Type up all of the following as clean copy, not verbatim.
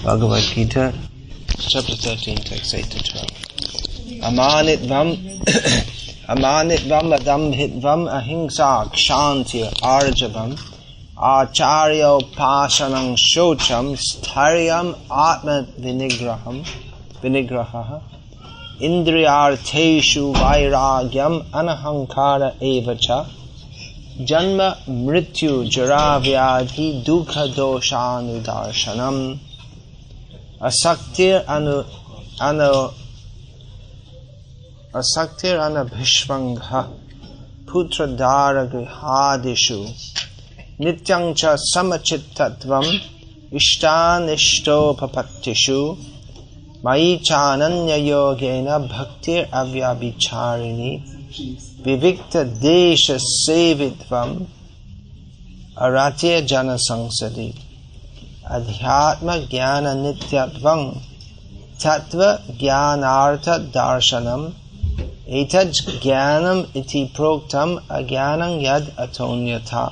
Bhagavad Gita, chapter 13, text 8 to 12. Amanitvam adambhitvam ahimsa kshantir arjavam acharyo pasanam shocham stharyam atma vinigraha indriyarteshu vairagyam anahankara evacha janma mrityu jara vyadhi dukha doshanudarshanam asaktir anabhishvangha putra dara grihadishu nityang cha samachittatvam ishtanishto papattishu mai chananya yogena bhaktir avyabhicharini vivikta desha sevitvam aratya jana sangsadi adhyatma jnana nityatvam tattva jnanartha darshanam etaj jnanam iti proktam ajnanam yad atonyata.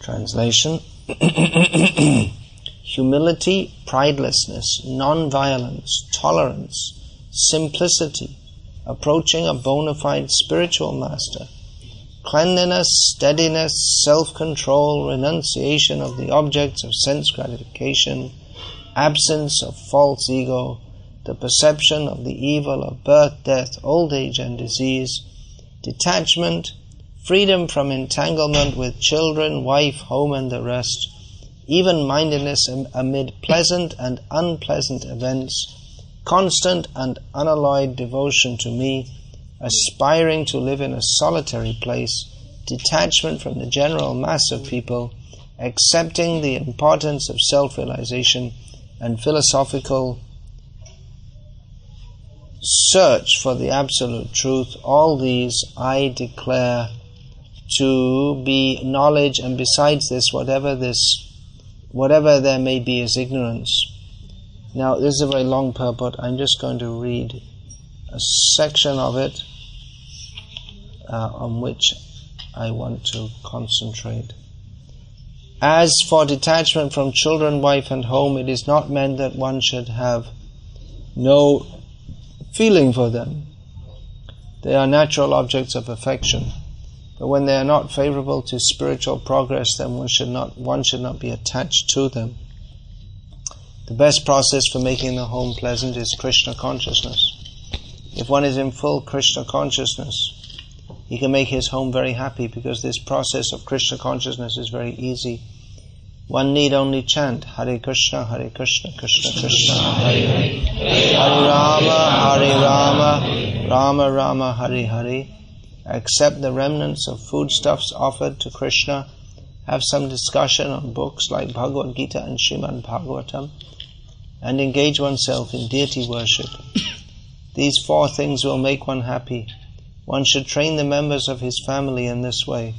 Translation. Humility, pridelessness, non-violence, tolerance, simplicity, approaching a bona fide spiritual master, cleanliness, steadiness, self-control, renunciation of the objects of sense gratification, absence of false ego, the perception of the evil of birth, death, old age and disease, detachment, freedom from entanglement with children, wife, home and the rest, even-mindedness amid pleasant and unpleasant events, constant and unalloyed devotion to me, aspiring to live in a solitary place, detachment from the general mass of people, accepting the importance of self-realization and philosophical search for the absolute truth, all these I declare to be knowledge, and besides this, whatever there may be is ignorance. Now, this is a very long purport. I'm just going to read a section of it on which I want to concentrate. As for detachment from children, wife and home, it is not meant that one should have no feeling for them. They are natural objects of affection. But when they are not favorable to spiritual progress, then one should not be attached to them. The best process for making the home pleasant is Krishna consciousness. If one is in full Krishna consciousness, he can make his home very happy, because this process of Krishna consciousness is very easy. One need only chant Hare Krishna, Krishna Krishna, Hare Hare, Hare Rama, Rama Rama, Hare Hare. Accept the remnants of foodstuffs offered to Krishna. Have some discussion on books like Bhagavad Gita and Srimad Bhagavatam, and engage oneself in deity worship. These four things will make one happy. One should train the members of his family in this way.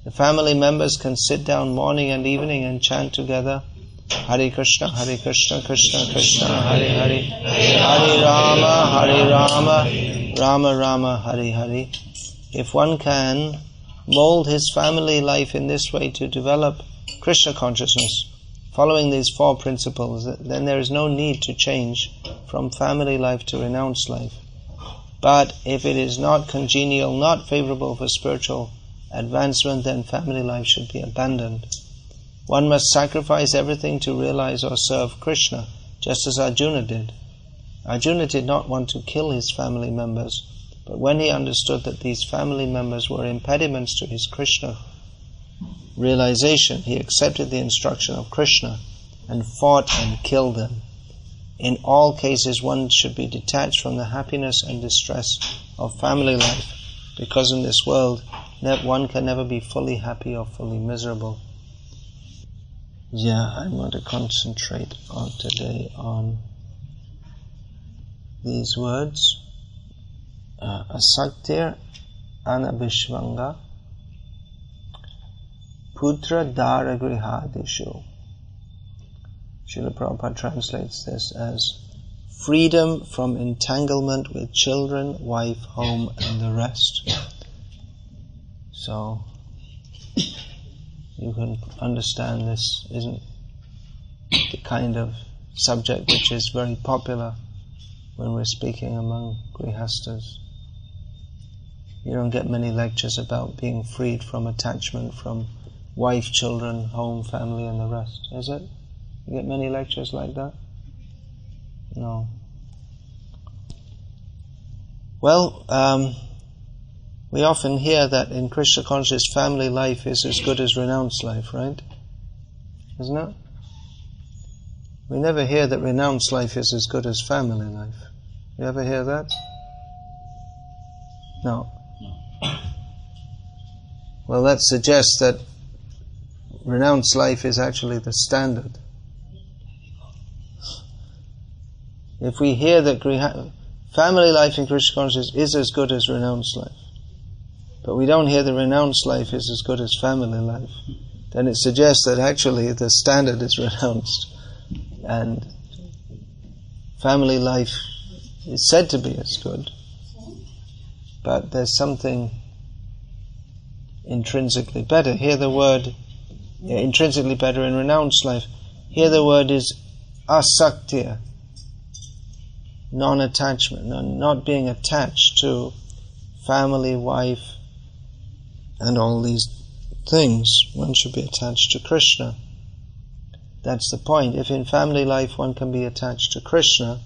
The family members can sit down morning and evening and chant together Hare Krishna, Krishna Krishna, Hare Hare, Hare Rama, Rama Rama, Hare Hare. If one can mold his family life in this way to develop Krishna consciousness, following these four principles, then there is no need to change from family life to renounced life. But if it is not congenial, not favorable for spiritual advancement, then family life should be abandoned. One must sacrifice everything to realize or serve Krishna, just as Arjuna did. Arjuna did not want to kill his family members, but when he understood that these family members were impediments to his Krishna realization, he accepted the instruction of Krishna and fought and killed them. In all cases, one should be detached from the happiness and distress of family life, because in this world, one can never be fully happy or fully miserable. I'm going to concentrate today on these words. Asaktir anabhishvanga putra dara grihadishu. Srila Prabhupada translates this as freedom from entanglement with children, wife, home and the rest. So you can understand this isn't the kind of subject which is very popular when we're speaking among grihastas. You don't get many lectures about being freed from attachment from wife, children, home, family and the rest, is it? You get many lectures like that? No. Well, we often hear that in Krishna conscious family life is as good as renounced life, right? Isn't it? We never hear that renounced life is as good as family life. You ever hear that? No. Well, that suggests that renounced life is actually the standard. If we hear that family life in Krishna consciousness is as good as renounced life, but we don't hear that renounced life is as good as family life, then it suggests that actually the standard is renounced, and family life is said to be as good, but there's something intrinsically better. Here the word intrinsically better in renounced life. Here the word is asaktiya, non-attachment, not being attached to family, wife, and all these things. One should be attached to Krishna. That's the point. If in family life one can be attached to Krishna,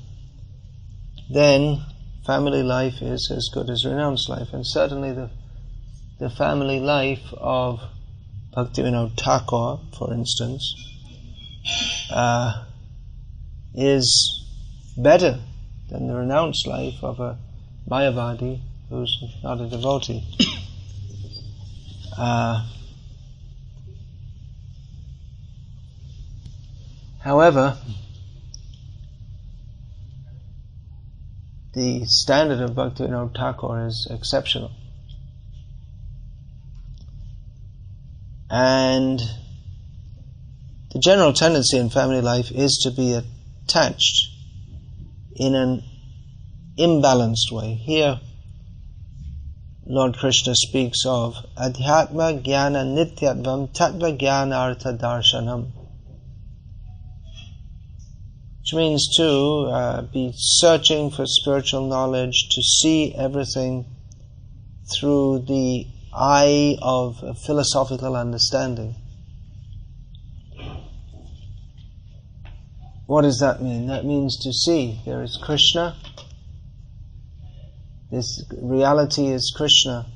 then family life is as good as renounced life. And certainly the family life of Bhaktivinoda Thakur, for instance, is better than the renounced life of a Mayavadi who's not a devotee. However, the standard of Bhaktivinoda Thakur is exceptional. And the general tendency in family life is to be attached in an imbalanced way. Here, Lord Krishna speaks of Adhyatma Jnana Nityatvam Tattva Jnana Artha Darshanam, which means to be searching for spiritual knowledge, to see everything through the eye of philosophical understanding. What does that mean? That means to see there is Krishna. This reality is Krishna.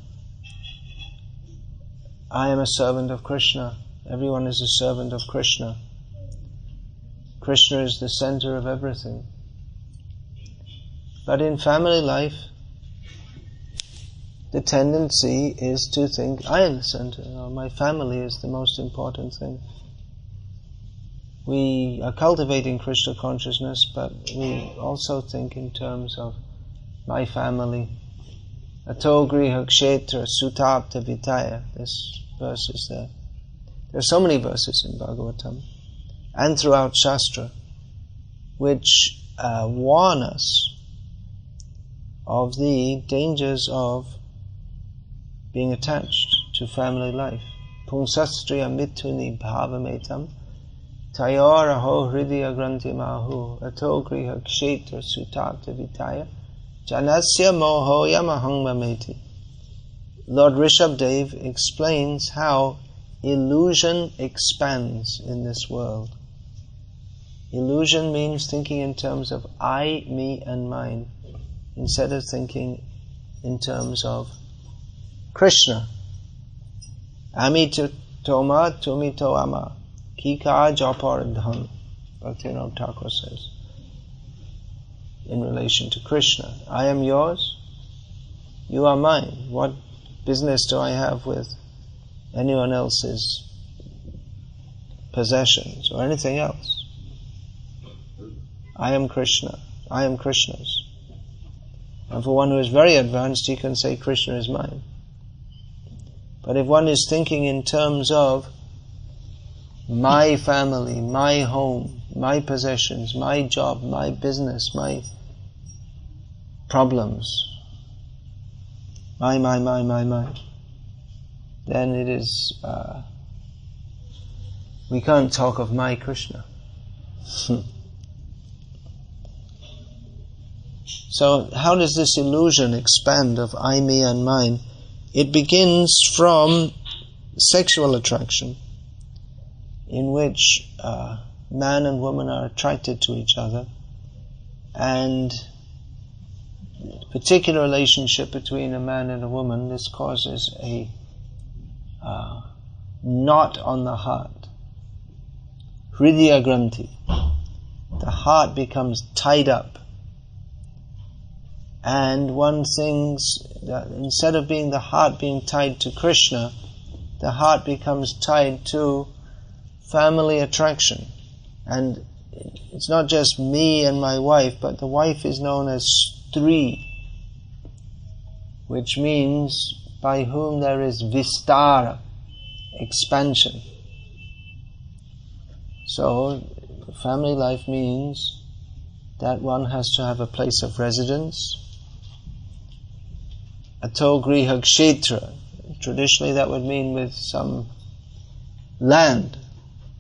I am a servant of Krishna. Everyone is a servant of Krishna. Krishna is the center of everything. But in family life, the tendency is to think, I am the center, my family is the most important thing. We are cultivating Krishna consciousness, but we also think in terms of my family. Ato griha kshetra sutapta vitaya. This verse is there. There are so many verses in Bhagavatam and throughout Shastra which warn us of the dangers of being attached to family life. Pungsastriya mithuni bhavametam tayaraho hridaya granthi mahu ato griha kshetra sutapta vitaya janasya mohoya mahang mameti. Lord Rishabdev explains how illusion expands in this world. Illusion means thinking in terms of I, me and mine, instead of thinking in terms of Krishna. Ami toma tumi to ama kika japaradhan, Bhaktivinoda Thakur says, in relation to Krishna. I am yours, you are mine. What business do I have with anyone else's possessions or anything else? I am Krishna, I am Krishna's. And for one who is very advanced, he can say Krishna is mine. But if one is thinking in terms of my family, my home, my possessions, my job, my business, my problems, my, then it is we can't talk of my Krishna. So how does this illusion expand of I, me and mine? It begins from sexual attraction, in which man and woman are attracted to each other, and particular relationship between a man and a woman, this causes a knot on the heart. Hridaya Granthi. The heart becomes tied up. And one thinks that instead of being the heart being tied to Krishna, the heart becomes tied to family attraction. And it's not just me and my wife, but the wife is known as Stri, which means by whom there is vistara, expansion. So, family life means that one has to have a place of residence. Ato griha kshetra. Traditionally that would mean with some land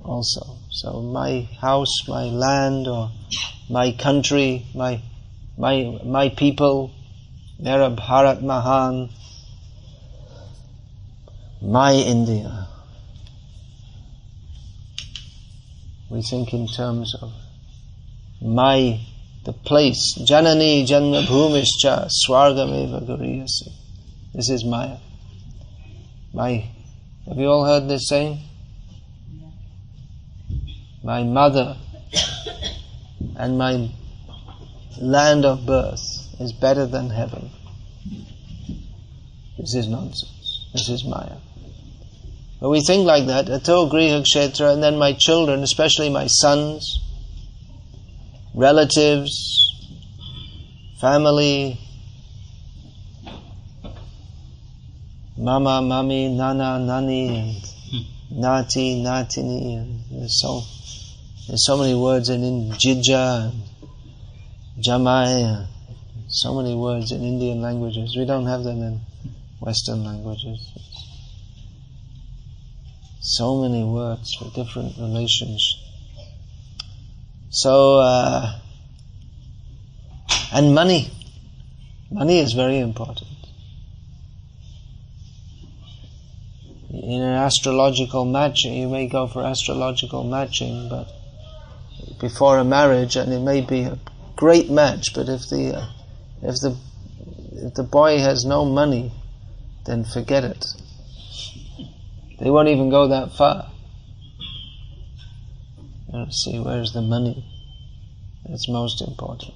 also. So my house, my land, or my country, my people, Mera Bharat Mahan, my India. We think in terms of the place. Janani janma bhumischa swargameva guriyasi. This is Maya. Have you all heard this saying? My mother and my land of birth is better than heaven. This is nonsense. This is Maya. But we think like that, ato griha kshetra, and then my children, especially my sons, relatives, family, mama, mummy, nana, nani, and nati, natini, and there's so many words in jija, and jamai, so many words in Indian languages. We don't have them in Western languages. So many words for different relations. So, and money. Money is very important. In an astrological matching, you may go for astrological matching, but before a marriage, and it may be a great match, but if the boy has no money, then forget it. They won't even go that far. See, where's the money? That's most important.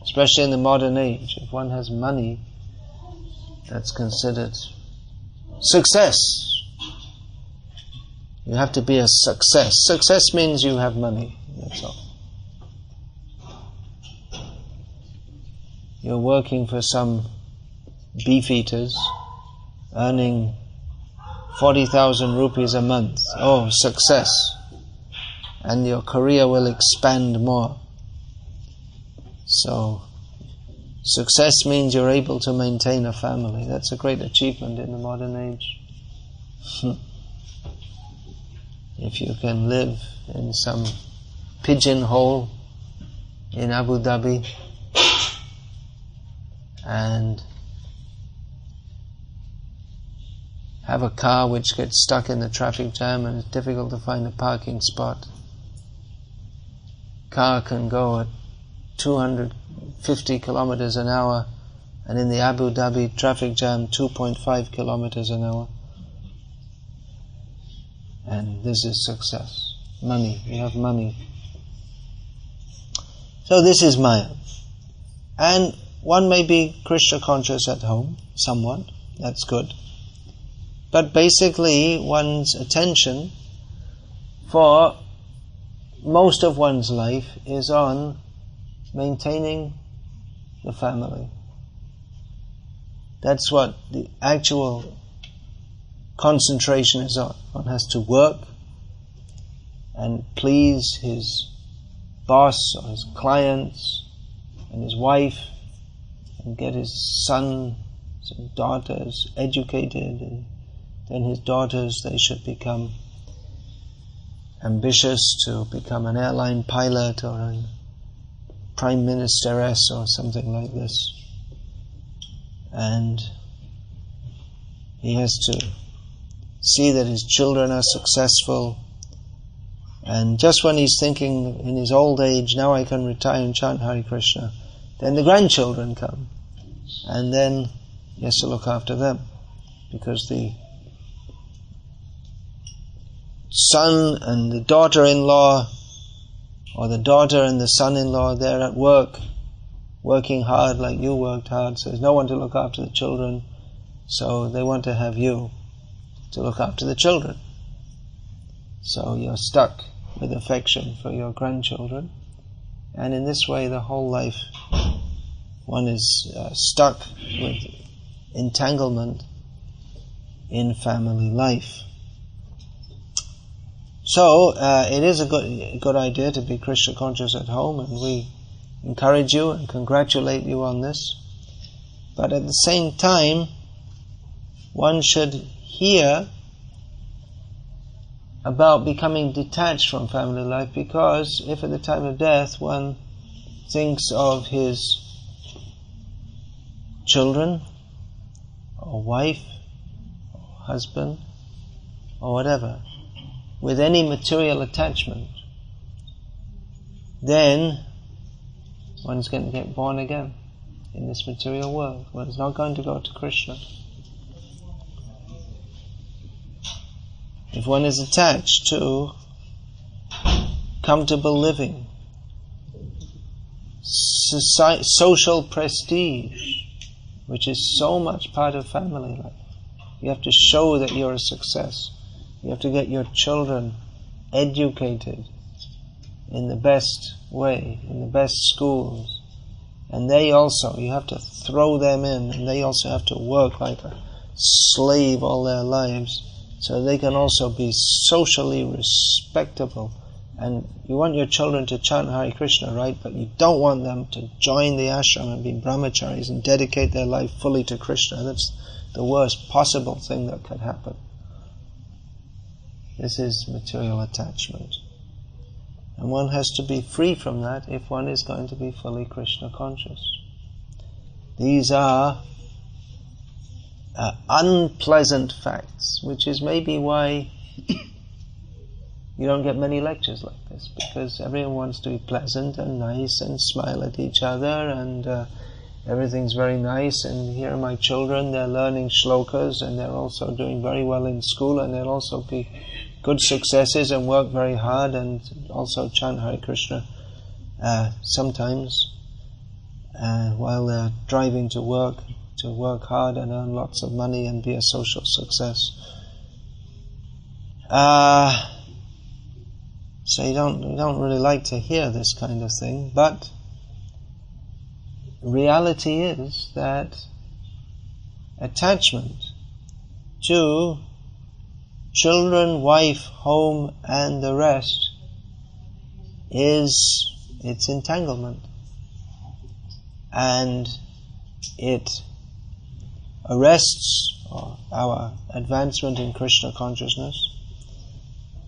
Especially in the modern age. If one has money, that's considered success. You have to be a success. Success means you have money. That's all. You're working for some beef eaters, earning 40,000 rupees a month. Oh, success. And your career will expand more. So, success means you're able to maintain a family. That's a great achievement in the modern age. If you can live in some pigeonhole in Abu Dhabi and have a car which gets stuck in the traffic jam and it's difficult to find a parking spot. Car can go at 250 kilometers an hour, and in the Abu Dhabi traffic jam 2.5 kilometers an hour. And this is success. Money. You have money. So this is Maya. And one may be Krishna conscious at home, somewhat. That's good. But basically one's attention for most of one's life is on maintaining the family. That's what the actual concentration is on. One has to work and please his boss or his clients and his wife and get his sons and daughters educated, and then his daughters, they should become ambitious to become an airline pilot or a prime ministeress or something like this. And he has to see that his children are successful. And just when he's thinking in his old age, now I can retire and chant Hare Krishna, then the grandchildren come. And then he has to look after them, because the son and the daughter-in-law, or the daughter and the son-in-law, they're at work, working hard like you worked hard, so there's no one to look after the children, so they want to have you to look after the children. So you're stuck with affection for your grandchildren, and in this way the whole life one is stuck with entanglement in family life. So it is a good idea to be Krishna conscious at home, and we encourage you and congratulate you on this. But at the same time, one should hear about becoming detached from family life, because if at the time of death one thinks of his children or wife or husband or whatever with any material attachment, then one's going to get born again in this material world. One's not going to go to Krishna. If one is attached to comfortable living, social prestige, which is so much part of family life, you have to show that you're a success. You have to get your children educated in the best way, in the best schools. And they also, you have to throw them in, and they also have to work like a slave all their lives, so they can also be socially respectable. And you want your children to chant Hare Krishna, right? But you don't want them to join the ashram and be brahmacharis and dedicate their life fully to Krishna. That's the worst possible thing that could happen. This is material attachment. And one has to be free from that if one is going to be fully Krishna conscious. These are unpleasant facts, which is maybe why you don't get many lectures like this, because everyone wants to be pleasant and nice and smile at each other, and everything's very nice, and here are my children, they're learning shlokas, and they're also doing very well in school, and they'll also be good successes and work very hard and also chant Hare Krishna sometimes while they're driving to work hard and earn lots of money and be a social success. So you don't really like to hear this kind of thing, but reality is that attachment to children, wife, home, and the rest it's entanglement, and it arrests our advancement in Krishna consciousness,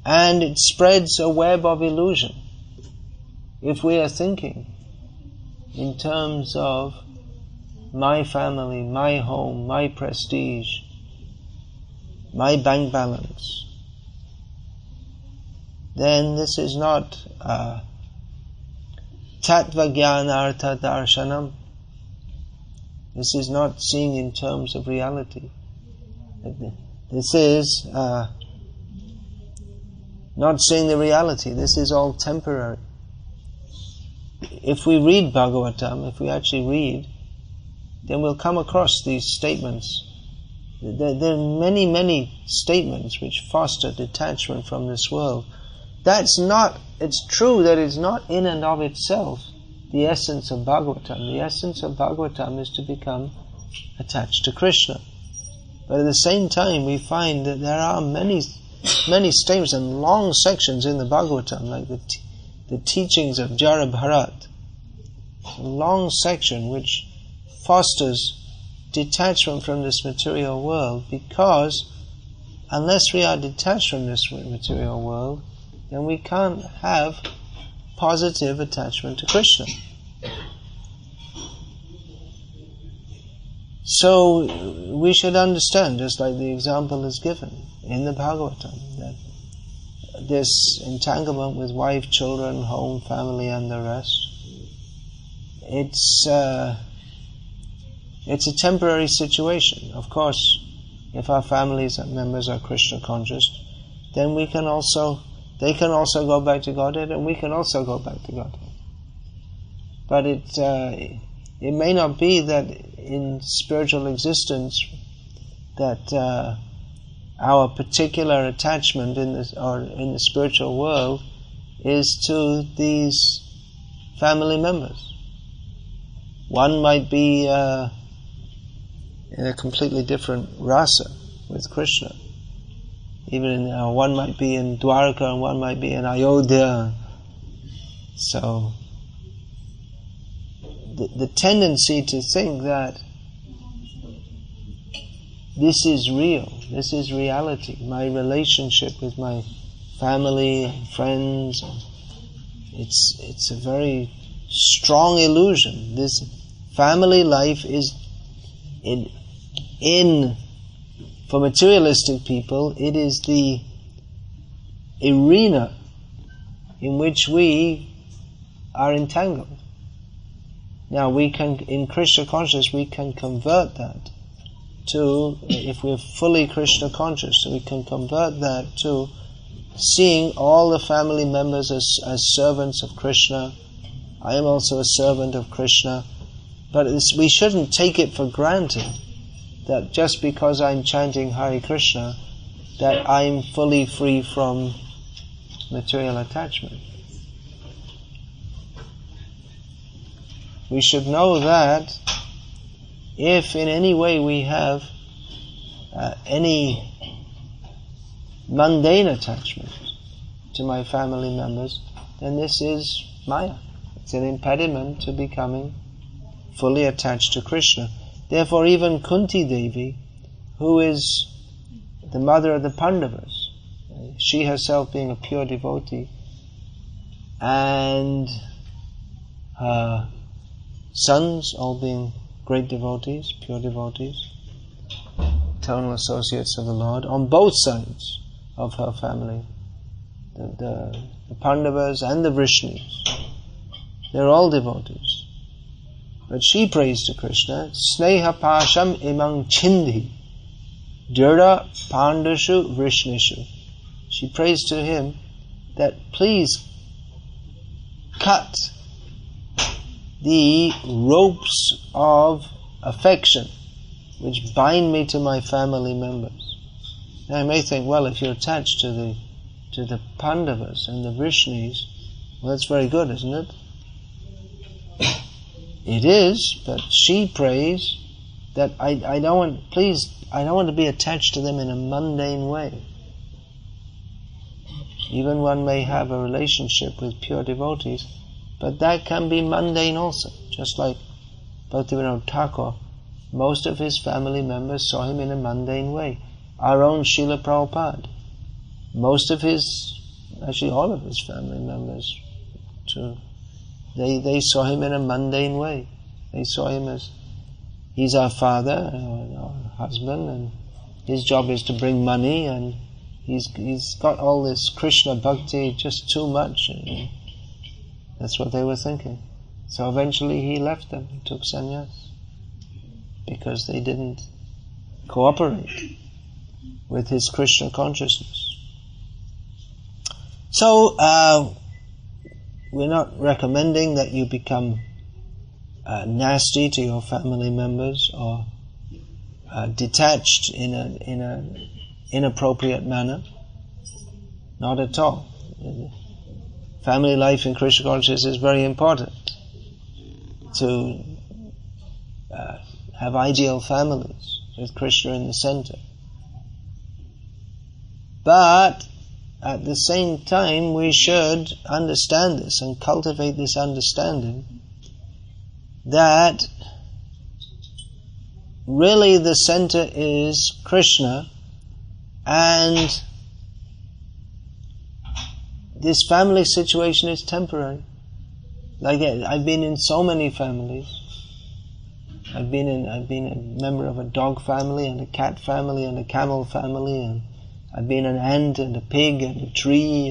and it spreads a web of illusion. If we are thinking in terms of my family, my home, my prestige, my bank balance, then this is not tattva jnanartha darshanam. This is not seeing in terms of reality. This is not seeing the reality. This is all temporary. If we read Bhagavatam, if we actually read, then we'll come across these statements. There are many, many statements which foster detachment from this world. It's true that it's not in and of itself the essence of Bhagavatam. The essence of Bhagavatam is to become attached to Krishna. But at the same time, we find that there are many statements and long sections in the Bhagavatam, like the teachings of Jara Bharat, a long section which fosters detachment from this material world, because unless we are detached from this material world, then we can't have positive attachment to Krishna. So we should understand, just like the example is given in the Bhagavatam, that this entanglement with wife, children, home, family and the rest, it's a temporary situation. Of course, if our families and members are Krishna conscious, then they can also go back to Godhead, and we can also go back to Godhead. But it may not be that in spiritual existence that our particular attachment in the spiritual world is to these family members. One might be in a completely different rasa with Krishna. One might be in Dwarka and one might be in Ayodhya. So the tendency to think that this is real, this is reality, my relationship with my family and friends, it's a very strong illusion. This family life is for materialistic people, it is the arena in which we are entangled. Now in Krishna consciousness, we can convert that to, if we're fully Krishna conscious, we can convert that to seeing all the family members as servants of Krishna. I am also a servant of Krishna. But we shouldn't take it for granted that just because I'm chanting Hare Krishna, that I'm fully free from material attachment. We should know that if in any way we have any mundane attachment to my family members, then this is Maya. It's an impediment to becoming fully attached to Krishna. Therefore even Kunti Devi, who is the mother of the Pandavas, she herself being a pure devotee, and her sons all being great devotees, pure devotees, eternal associates of the Lord, on both sides of her family, the Pandavas and the Vrishnis, they're all devotees. But she prays to Krishna, Sneha Pasham Imang Chindhi Dura Pandashu Vrishnishu. She prays to him that please cut the ropes of affection which bind me to my family members. Now you may think, well, if you're attached to the Pandavas and the Vrishnis, well, that's very good, isn't it? It is, but she prays that I don't want to be attached to them in a mundane way. Even one may have a relationship with pure devotees, but that can be mundane also. Just like Bhaktivinoda Thakur, most of his family members saw him in a mundane way. Our own Srila Prabhupada, actually all of his family members too, they saw him in a mundane way. They saw him as, he's our father, our husband, and his job is to bring money, and he's got all this Krishna bhakti just too much. And that's what they were thinking. So eventually he left them, he took sannyas, because they didn't cooperate with his Krishna consciousness. So we're not recommending that you become nasty to your family members or detached in an inappropriate manner. Not at all. Family life in Krishna consciousness is very important. To have ideal families with Krishna in the center. But at the same time, we should understand this and cultivate this understanding that really the center is Krishna, and this family situation is temporary. Like I've been in so many families. I've been a member of a dog family and a cat family and a camel family, and I've been an ant and a pig and a tree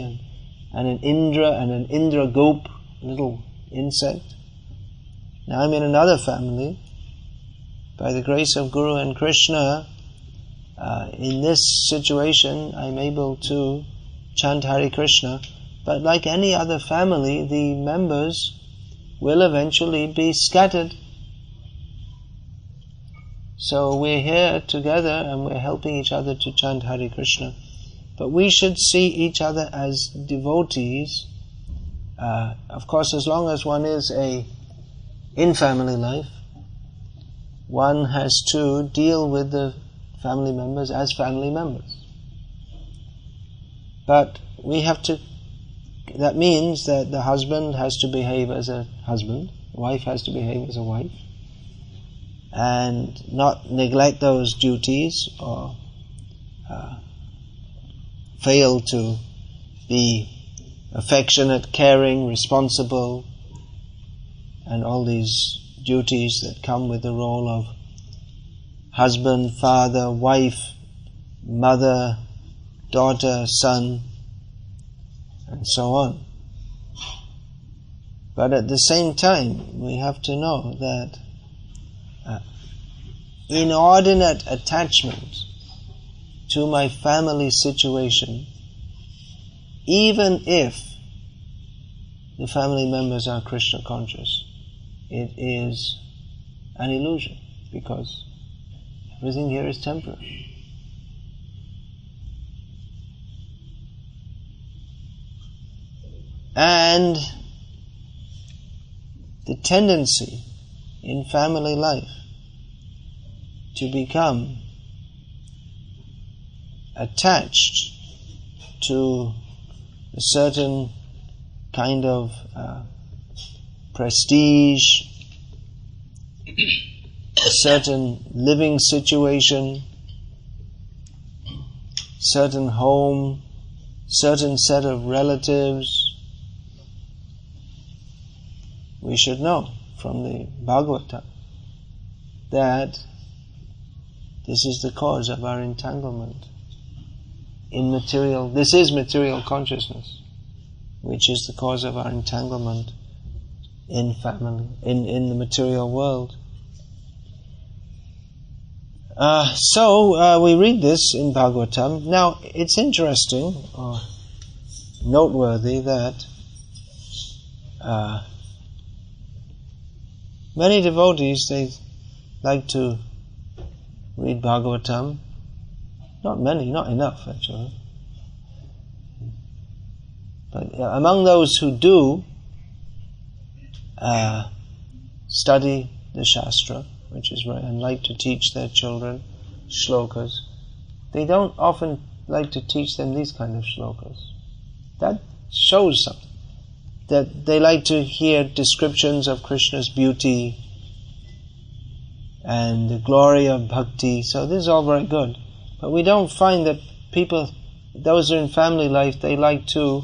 and an Indra goop, a little insect. Now I'm in another family. By the grace of Guru and Krishna, in this situation I'm able to chant Hare Krishna, but like any other family, the members will eventually be scattered. So we're here together and we're helping each other to chant Hare Krishna. But we should see each other as devotees. Of course, as long as one is in family life, one has to deal with the family members as family members. But we have to, that means that the husband has to behave as a husband, the wife has to behave as a wife, and not neglect those duties or fail to be affectionate, caring, responsible, and all these duties that come with the role of husband, father, wife, mother, daughter, son, and so on. But at the same time, we have to know that inordinate attachment to my family situation, even if the family members are Krishna conscious, it is an illusion, because everything here is temporary. And the tendency in family life to become attached to a certain kind of prestige, a certain living situation, certain home, certain set of relatives. We should know from the Bhagavata that this is the cause of our entanglement in material. This is material consciousness, which is the cause of our entanglement in family, in the material world. So we read this in Bhagavatam. Now it's interesting or noteworthy that many devotees, they like to read Bhagavatam. Not many, not enough actually. But among those who do study the Shastra, which is right, and like to teach their children shlokas, they don't often like to teach them these kind of shlokas. That shows something. That they like to hear descriptions of Krishna's beauty and the glory of bhakti. So this is all very good. But we don't find that people, those who are in family life, they like to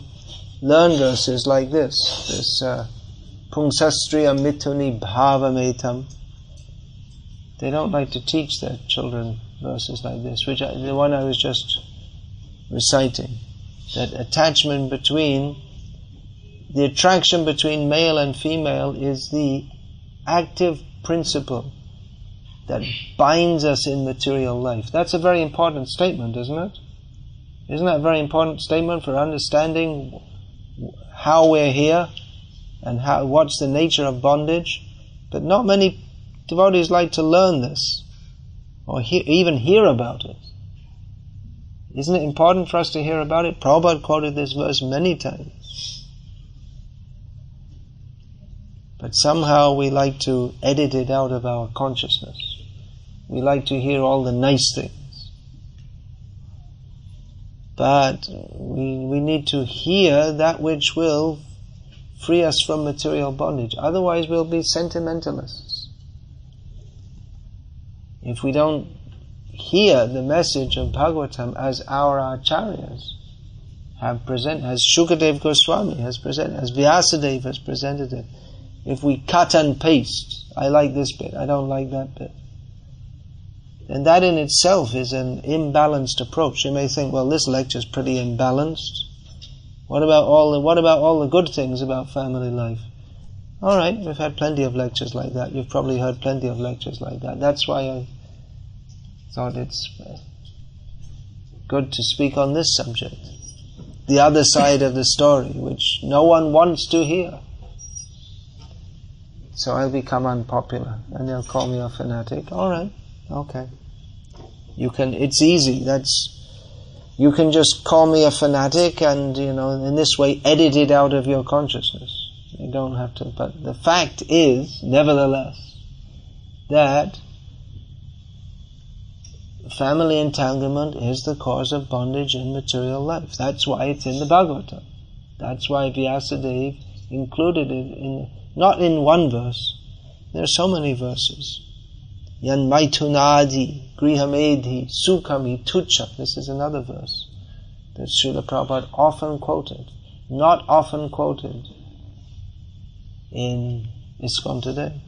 learn verses like this Pungsastriya Mithuni Bhavametam. They don't like to teach their children verses like this, which the one I was just reciting. That attachment between, the attraction between male and female is the active principle that binds us in material life. That's a very important statement, isn't it? Isn't that a very important statement for understanding how we're here and what's the nature of bondage? But not many devotees like to learn this or even hear about it. Isn't it important for us to hear about it? Prabhupada quoted this verse many times. But somehow we like to edit it out of our consciousness. We like to hear all the nice things. But we need to hear that which will free us from material bondage. Otherwise we'll be sentimentalists. If we don't hear the message of Bhagavatam as our acharyas, have presented, as Shukadev Goswami has presented, as Vyasadeva has presented it. If we cut and paste, I like this bit, I don't like that bit, then that in itself is an imbalanced approach. You may think, well, this lecture is pretty imbalanced. What about all the good things about family life? All right, we've had plenty of lectures like that. You've probably heard plenty of lectures like that. That's why I thought it's good to speak on this subject, the other side of the story, which no one wants to hear. So I'll become unpopular, and they'll call me a fanatic. All right, okay. It's easy. You can just call me a fanatic, and in this way edit it out of your consciousness. You don't have to. But the fact is, nevertheless, that family entanglement is the cause of bondage in material life. That's why it's in the Bhagavatam. That's why Vyasadeva included it not in one verse. There are so many verses. Yan maitunadi grihamedhi sukhami tucha. This is another verse that Srila Prabhupada often quoted, not often quoted in ISKCON today.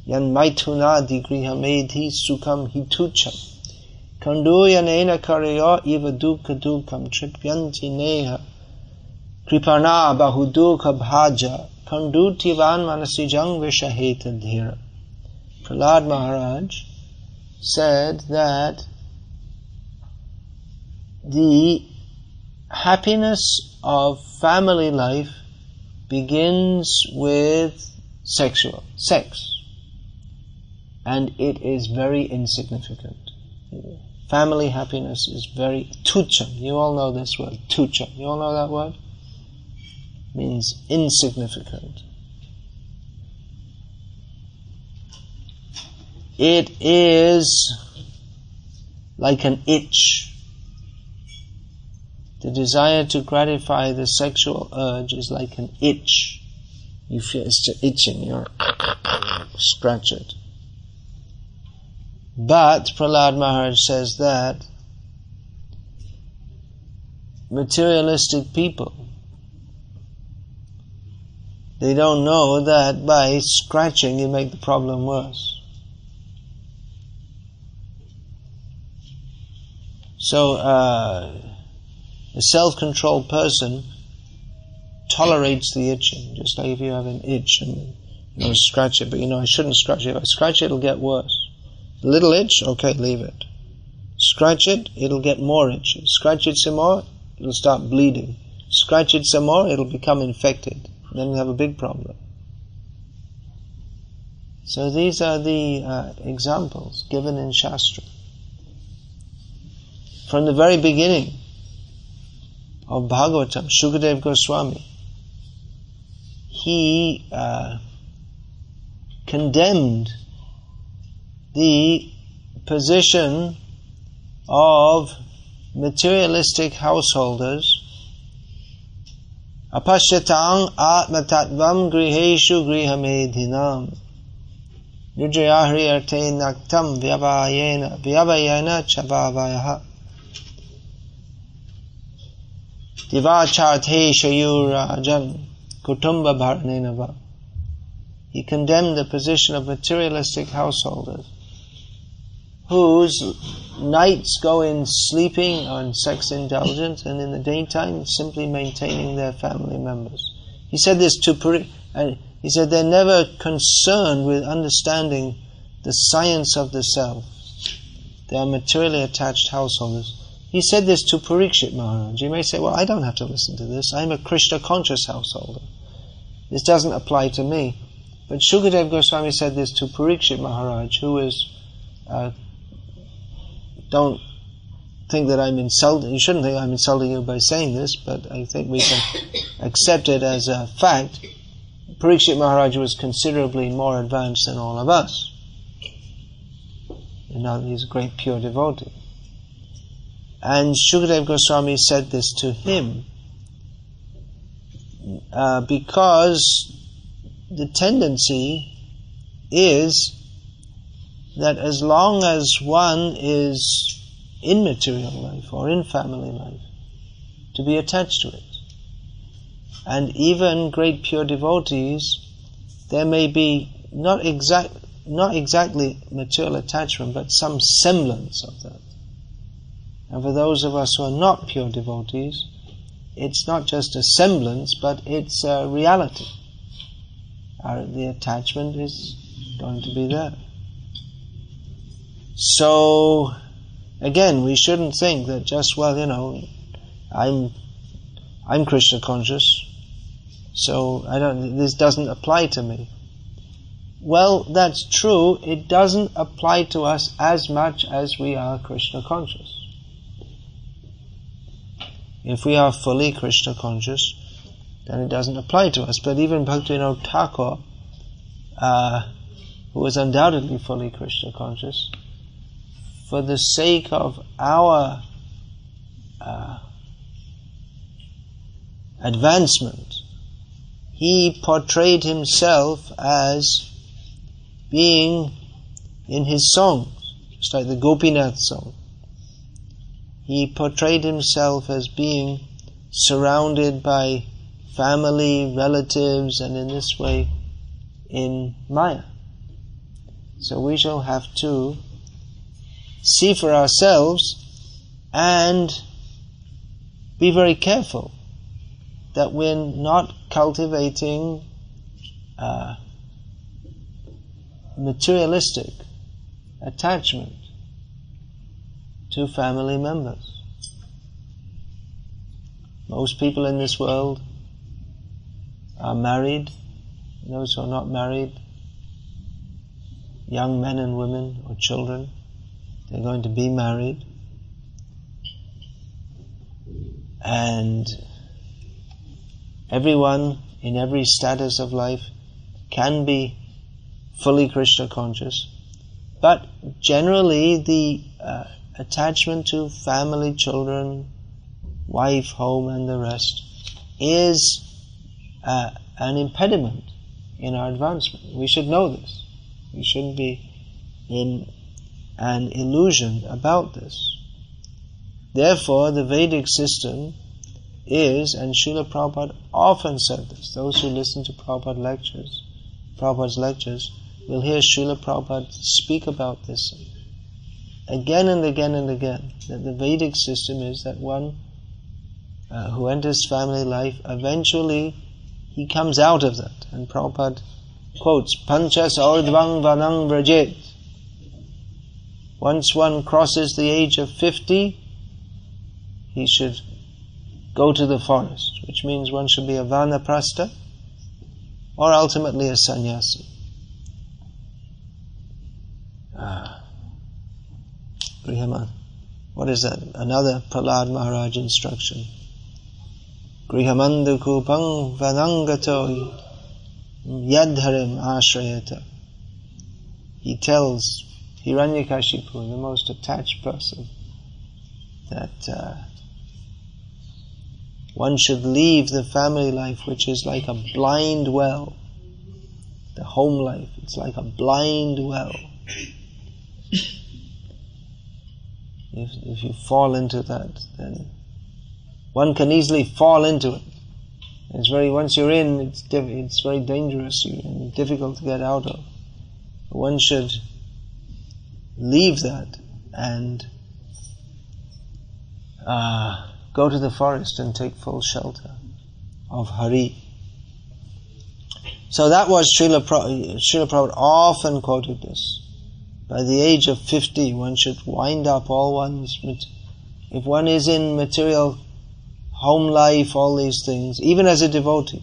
Yan maitunadi grihamedhi sukham hitucham kanduyanena karyo iva dukha dukam tripyanti neha kripana bahudukha bhaja kandutivan manasijang vishaheta dhira. Prahlad Maharaj said that the happiness of family life begins with sex, and it is very insignificant. Family happiness is very tucham. You all know this word, tucham. You all know that word? It means insignificant. It is like an itch. The desire to gratify the sexual urge is like an itch. You feel it's itching, you scratch it. But Prahlad Maharaj says that materialistic people, they don't know that by scratching you make the problem worse. So a self-controlled person tolerates the itching, just like if you have an itch and you scratch it, but I shouldn't scratch it. If I scratch it, it'll get worse. A little itch, okay, leave it. Scratch it, it'll get more itchy. Scratch it some more, it'll start bleeding. Scratch it some more, it'll become infected. Then we have a big problem. So these are the examples given in Shastra. From the very beginning of Bhagavatam, Shukadev Goswami, he condemned the position of materialistic householders. Apashyatang atmatatvam griheshu grihamedhinam yujayahri arte naktam vyavayena chavavayaha divacharthe shayurajan kutumba bharanenava. He condemned the position of materialistic householders whose nights go in sleeping on sex indulgence, and in the daytime simply maintaining their family members. He said this he said they're never concerned with understanding the science of the self. They are materially attached householders. He said this to Parikshit Maharaj. You may say, well, I don't have to listen to this. I'm a Krishna conscious householder. This doesn't apply to me. But Shukadev Goswami said this to Parikshit Maharaj, who is don't think that I'm insulting. You shouldn't think I'm insulting you by saying this, but I think we can accept it as a fact. Parikshit Maharaj was considerably more advanced than all of us. Now he's a great pure devotee. And Shukadev Goswami said this to him because the tendency is that as long as one is in material life or in family life, to be attached to it. And even great pure devotees, there may be not exactly material attachment, but some semblance of that. And for those of us who are not pure devotees, it's not just a semblance, but it's a reality. The attachment is going to be there. So, again, we shouldn't think that just, I'm Krishna conscious, so this doesn't apply to me. Well, that's true. It doesn't apply to us as much as we are Krishna conscious. If we are fully Krishna conscious, then it doesn't apply to us. But even Bhaktivinoda Thakur, who was undoubtedly fully Krishna conscious, for the sake of our advancement, he portrayed himself as being in his songs, just like the Gopinath song. He portrayed himself as being surrounded by family, relatives, and in this way in Maya. So we shall have to see for ourselves and be very careful that we're not cultivating materialistic attachment to family members. Most people in this world are married. Those who are not married, young men and women or children, they're going to be married. And everyone in every status of life can be fully Krishna conscious, but generally the attachment to family, children, wife, home and the rest is an impediment in our advancement. We should know this. We shouldn't be in an illusion about this. Therefore, the Vedic system is, and Srila Prabhupada often said this, those who listen to Prabhupada's lectures will hear Srila Prabhupada speak about this again and again and again, that the Vedic system is that one who enters family life, eventually he comes out of that. And Prabhupada quotes, Panchas Ardvang Vanang Vrajet. Once one crosses the age of 50, he should go to the forest, which means one should be a vanaprastha or ultimately a sannyasi. Grihaman. What is that? Another Prahlad Maharaj instruction. Grihamandu kupang vanangato yadharim ashrayata. He tells Hiranyakashipu, the most attached person, that one should leave the family life, which is like a blind well. The home life, it's like a blind well. If you fall into that, then one can easily fall into it. Once you're in, it's very dangerous and difficult to get out of. One should leave that and go to the forest and take full shelter of Hari. So that was Srila Prabhupada often quoted this. By the age of 50, one should wind up all one's... If one is in material home life, all these things, even as a devotee,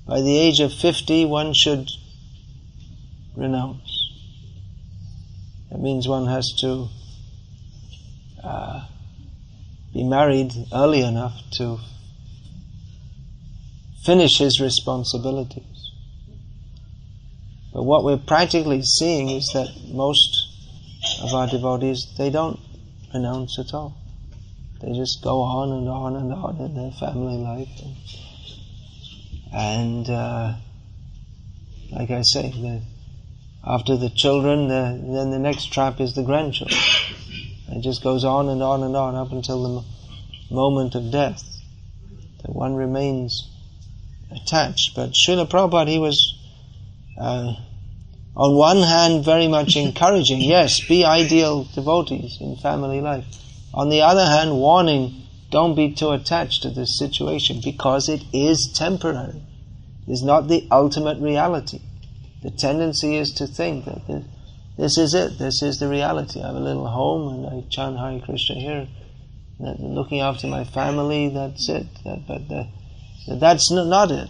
by the age of 50, one should renounce. That means one has to be married early enough to finish his responsibilities. But what we're practically seeing is that most of our devotees, they don't renounce at all. They just go on and on and on in their family life. And like I say, after the children, then the next trap is the grandchildren. It just goes on and on and on up until the moment of death. one remains attached. But Srila Prabhupada, he was on one hand very much encouraging, yes, be ideal devotees in family life. On the other hand, warning, don't be too attached to this situation, because it is temporary. It is not the ultimate reality. The tendency is to think that this is it, this is the reality. I have a little home and I chant Hare Krishna here, looking after my family, that's it. But that's not it.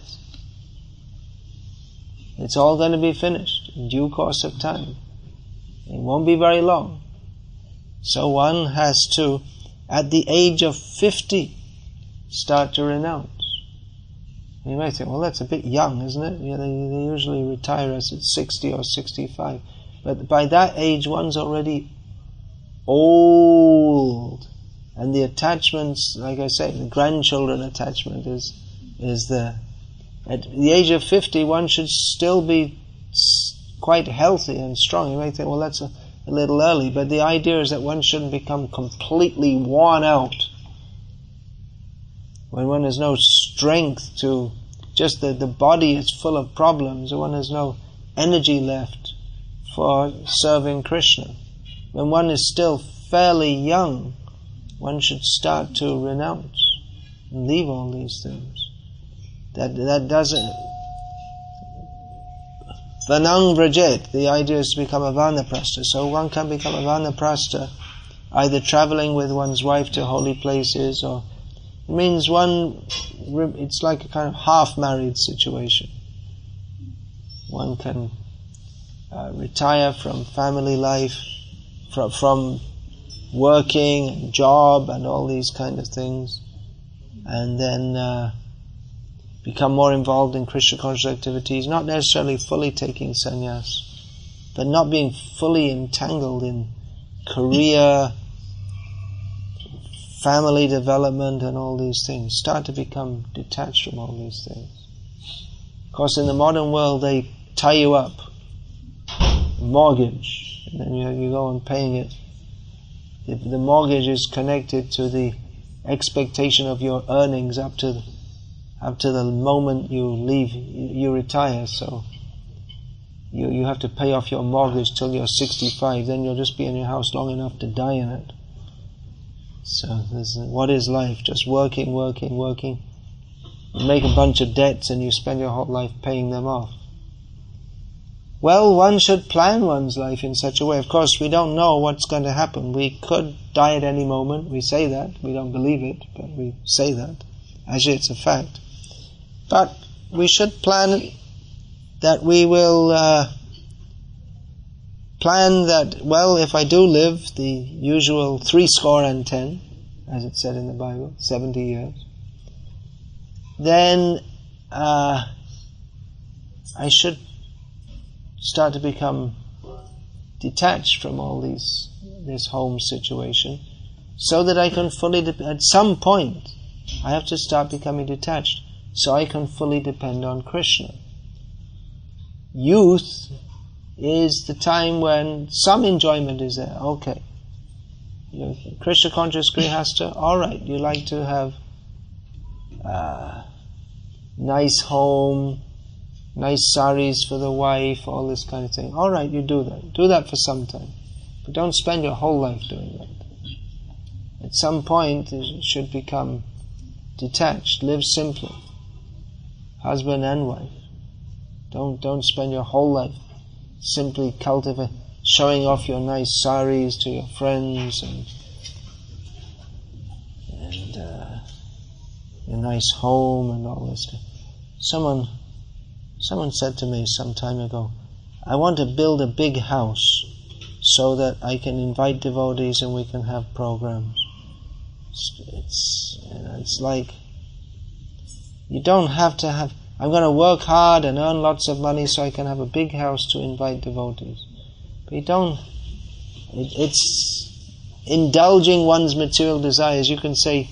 It's all going to be finished in due course of time. It won't be very long. So one has to, at the age of 50, start to renounce. You might think, well, that's a bit young, isn't it? Yeah, they usually retire us at 60 or 65. But by that age, one's already old. And the attachments, like I say, the grandchildren attachment is there. At the age of 50, one should still be quite healthy and strong. You might think, well, that's a little early. But the idea is that one shouldn't become completely worn out. When one has no strength to, just the body is full of problems, one has no energy left for serving Krishna. When one is still fairly young, one should start to renounce and leave all these things. That doesn't... Vanang Vrajet, the idea is to become a Vanaprastha. So one can become a Vanaprastha either traveling with one's wife to holy places, or it means it's like a kind of half-married situation. One can retire from family life, from working and job and all these kind of things, and then become more involved in Krishna conscious activities, not necessarily fully taking sannyas, but not being fully entangled in career, family development and all these things. Start to become detached from all these things. Of course, in the modern world, they tie you up. Mortgage. And then you go on paying it. The mortgage is connected to the expectation of your earnings up to the moment you retire. So you have to pay off your mortgage till you're 65. Then you'll just be in your house long enough to die in it. So what is life? Just working. You make a bunch of debts and you spend your whole life paying them off. Well, one should plan one's life in such a way. Of course, we don't know what's going to happen. We could die at any moment. We say that. We don't believe it, but we say that. Actually, it's a fact. But we should plan that we will plan that, well, if I do live the usual 70, as it said in the Bible, 70 years, then I should start to become detached from all this home situation, so that I can fully, at some point, I have to start becoming detached, so I can fully depend on Krishna. Youth is the time when some enjoyment is there. Okay, Krishna conscious grihastha, alright, you like to have nice home, nice saris for the wife, all this kind of thing. Alright, you do that. Do that for some time. But don't spend your whole life doing that. At some point, you should become detached. Live simply. Husband and wife. Don't spend your whole life simply showing off your nice saris to your friends and your nice home and all this stuff. Someone said to me some time ago, I want to build a big house so that I can invite devotees and we can have programs. It's like, you don't have to have, I'm going to work hard and earn lots of money so I can have a big house to invite devotees. But you don't, it's indulging one's material desires. You can say,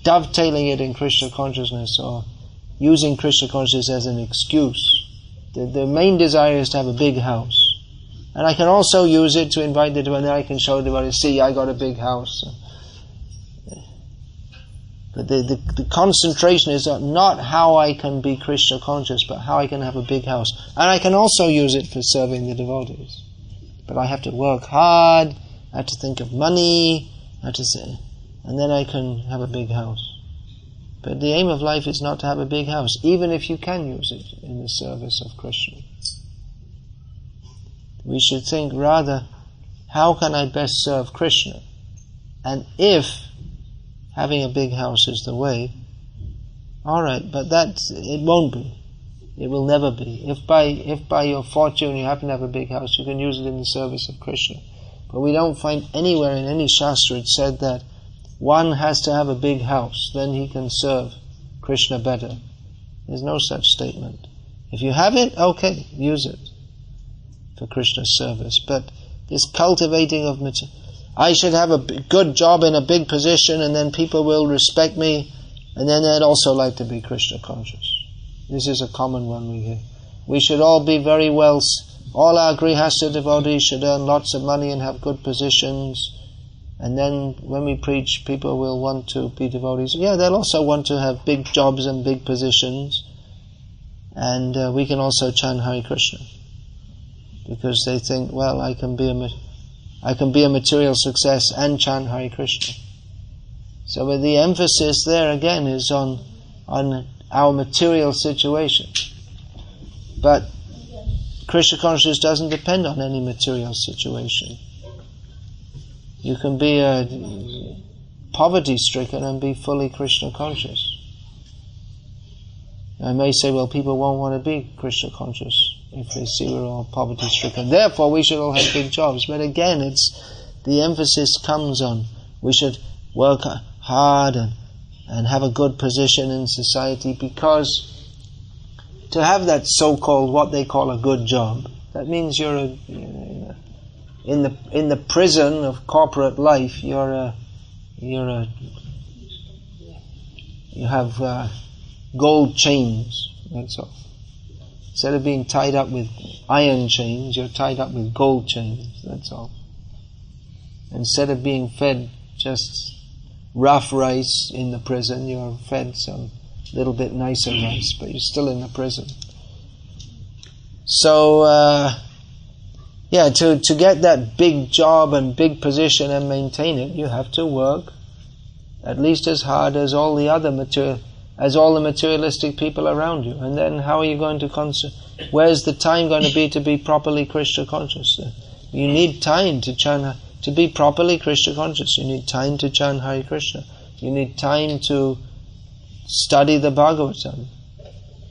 dovetailing it in Krishna consciousness, or using Krishna consciousness as an excuse. The main desire is to have a big house. And I can also use it to invite the devotees, and I can show the devotees, see, I got a big house. But the concentration is not how I can be Krishna conscious, but how I can have a big house. And I can also use it for serving the devotees. But I have to work hard, I have to think of money, and then I can have a big house. But the aim of life is not to have a big house, even if you can use it in the service of Krishna. We should think rather, how can I best serve Krishna? And if having a big house is the way, alright, but it won't be. It will never be. If by your fortune you happen to have a big house, you can use it in the service of Krishna. But we don't find anywhere in any shastra it said that one has to have a big house, then he can serve Krishna better. There's no such statement. If you have it, okay, use it for Krishna's service. But this cultivating of material, I should have a good job in a big position and then people will respect me, and then they'd also like to be Krishna conscious. This is a common one we hear. We should all be very well, all our grihastha devotees should earn lots of money and have good positions, and then when we preach, people will want to be devotees. Yeah, they'll also want to have big jobs and big positions, and we can also chant Hare Krishna, because they think, well, I can be a material success and chant Hare Krishna. So but the emphasis there again is on our material situation. But Krishna consciousness doesn't depend on any material situation. You can be poverty-stricken and be fully Krishna conscious. I may say, well, people won't want to be Krishna conscious if they see we're all poverty-stricken. Therefore, we should all have big jobs. But again, the emphasis comes on we should work hard and have a good position in society, because to have that so-called, what they call a good job, that means you're in the prison of corporate life. You have gold chains. That's all. Instead of being tied up with iron chains, you're tied up with gold chains. That's all. Instead of being fed just rough rice in the prison, you're fed some little bit nicer rice, but you're still in the prison. So, to get that big job and big position and maintain it, you have to work at least as hard as all the materialistic people around you. And then how are you going to where's the time going to be properly Krishna conscious? You need time to be properly Krishna conscious. You need time to chant Hare Krishna. You need time to study the Bhagavatam.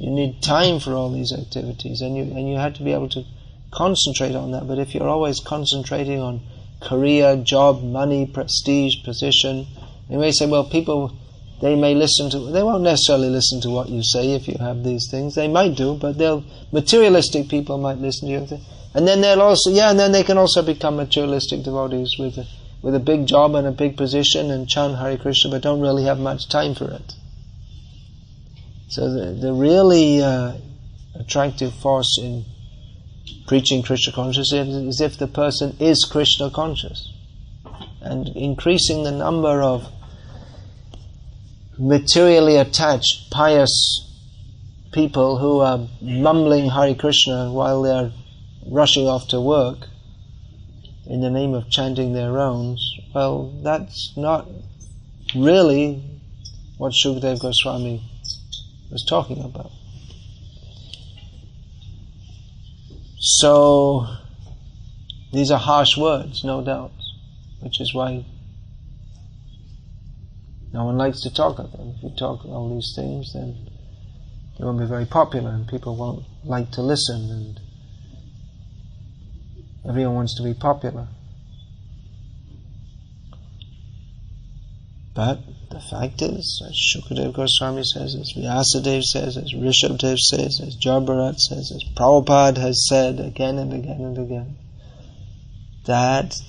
You need time for all these activities, and you have to be able to concentrate on that. But if you're always concentrating on career, job, money, prestige, position, you may say, well, people, they won't necessarily listen to what you say if you have these things. They might do, but materialistic people might listen to you. And then then they can also become materialistic devotees with a big job and a big position and chant Hare Krishna, but don't really have much time for it. So the really attractive force in preaching Krishna consciousness is if the person is Krishna conscious. And increasing the number of materially attached, pious people who are mumbling Hare Krishna while they are rushing off to work in the name of chanting their rounds, well, that's not really what Shukadeva Goswami was talking about. So, these are harsh words, no doubt, which is why no one likes to talk of them. If you talk all these things, then you won't be very popular and people won't like to listen, and everyone wants to be popular. But the fact is, as Shukadeva Goswami says, as Vyasadeva says, as Rishabdev says, as Jarbharat says, as Prabhupada has said again and again and again, that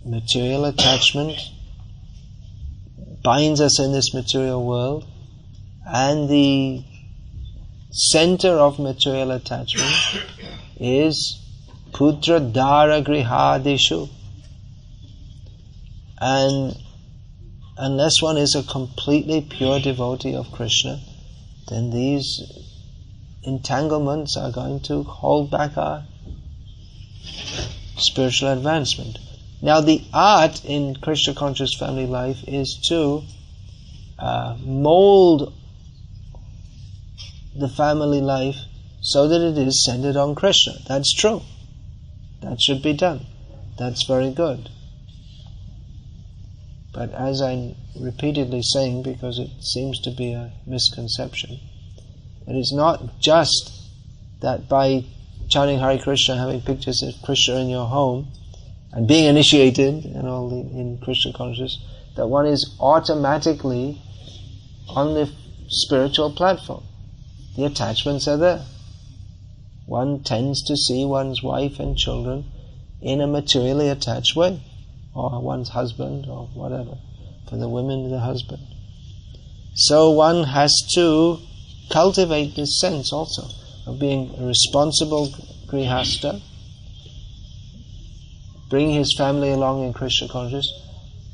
material attachment binds us in this material world, and the center of material attachment is putra dara grihadeshu. And unless one is a completely pure devotee of Krishna, then these entanglements are going to hold back our spiritual advancement. Now the art in Krishna conscious family life is to mold the family life so that it is centered on Krishna. That's true. That should be done. That's very good. But as I'm repeatedly saying, because it seems to be a misconception, it is not just that by chanting Hare Krishna, having pictures of Krishna in your home, and being initiated and all in Krishna consciousness, that one is automatically on the spiritual platform. The attachments are there. One tends to see one's wife and children in a materially attached way, or one's husband, or whatever. For the women, the husband. So one has to cultivate this sense also of being a responsible grihasta, bring his family along in Krishna consciousness,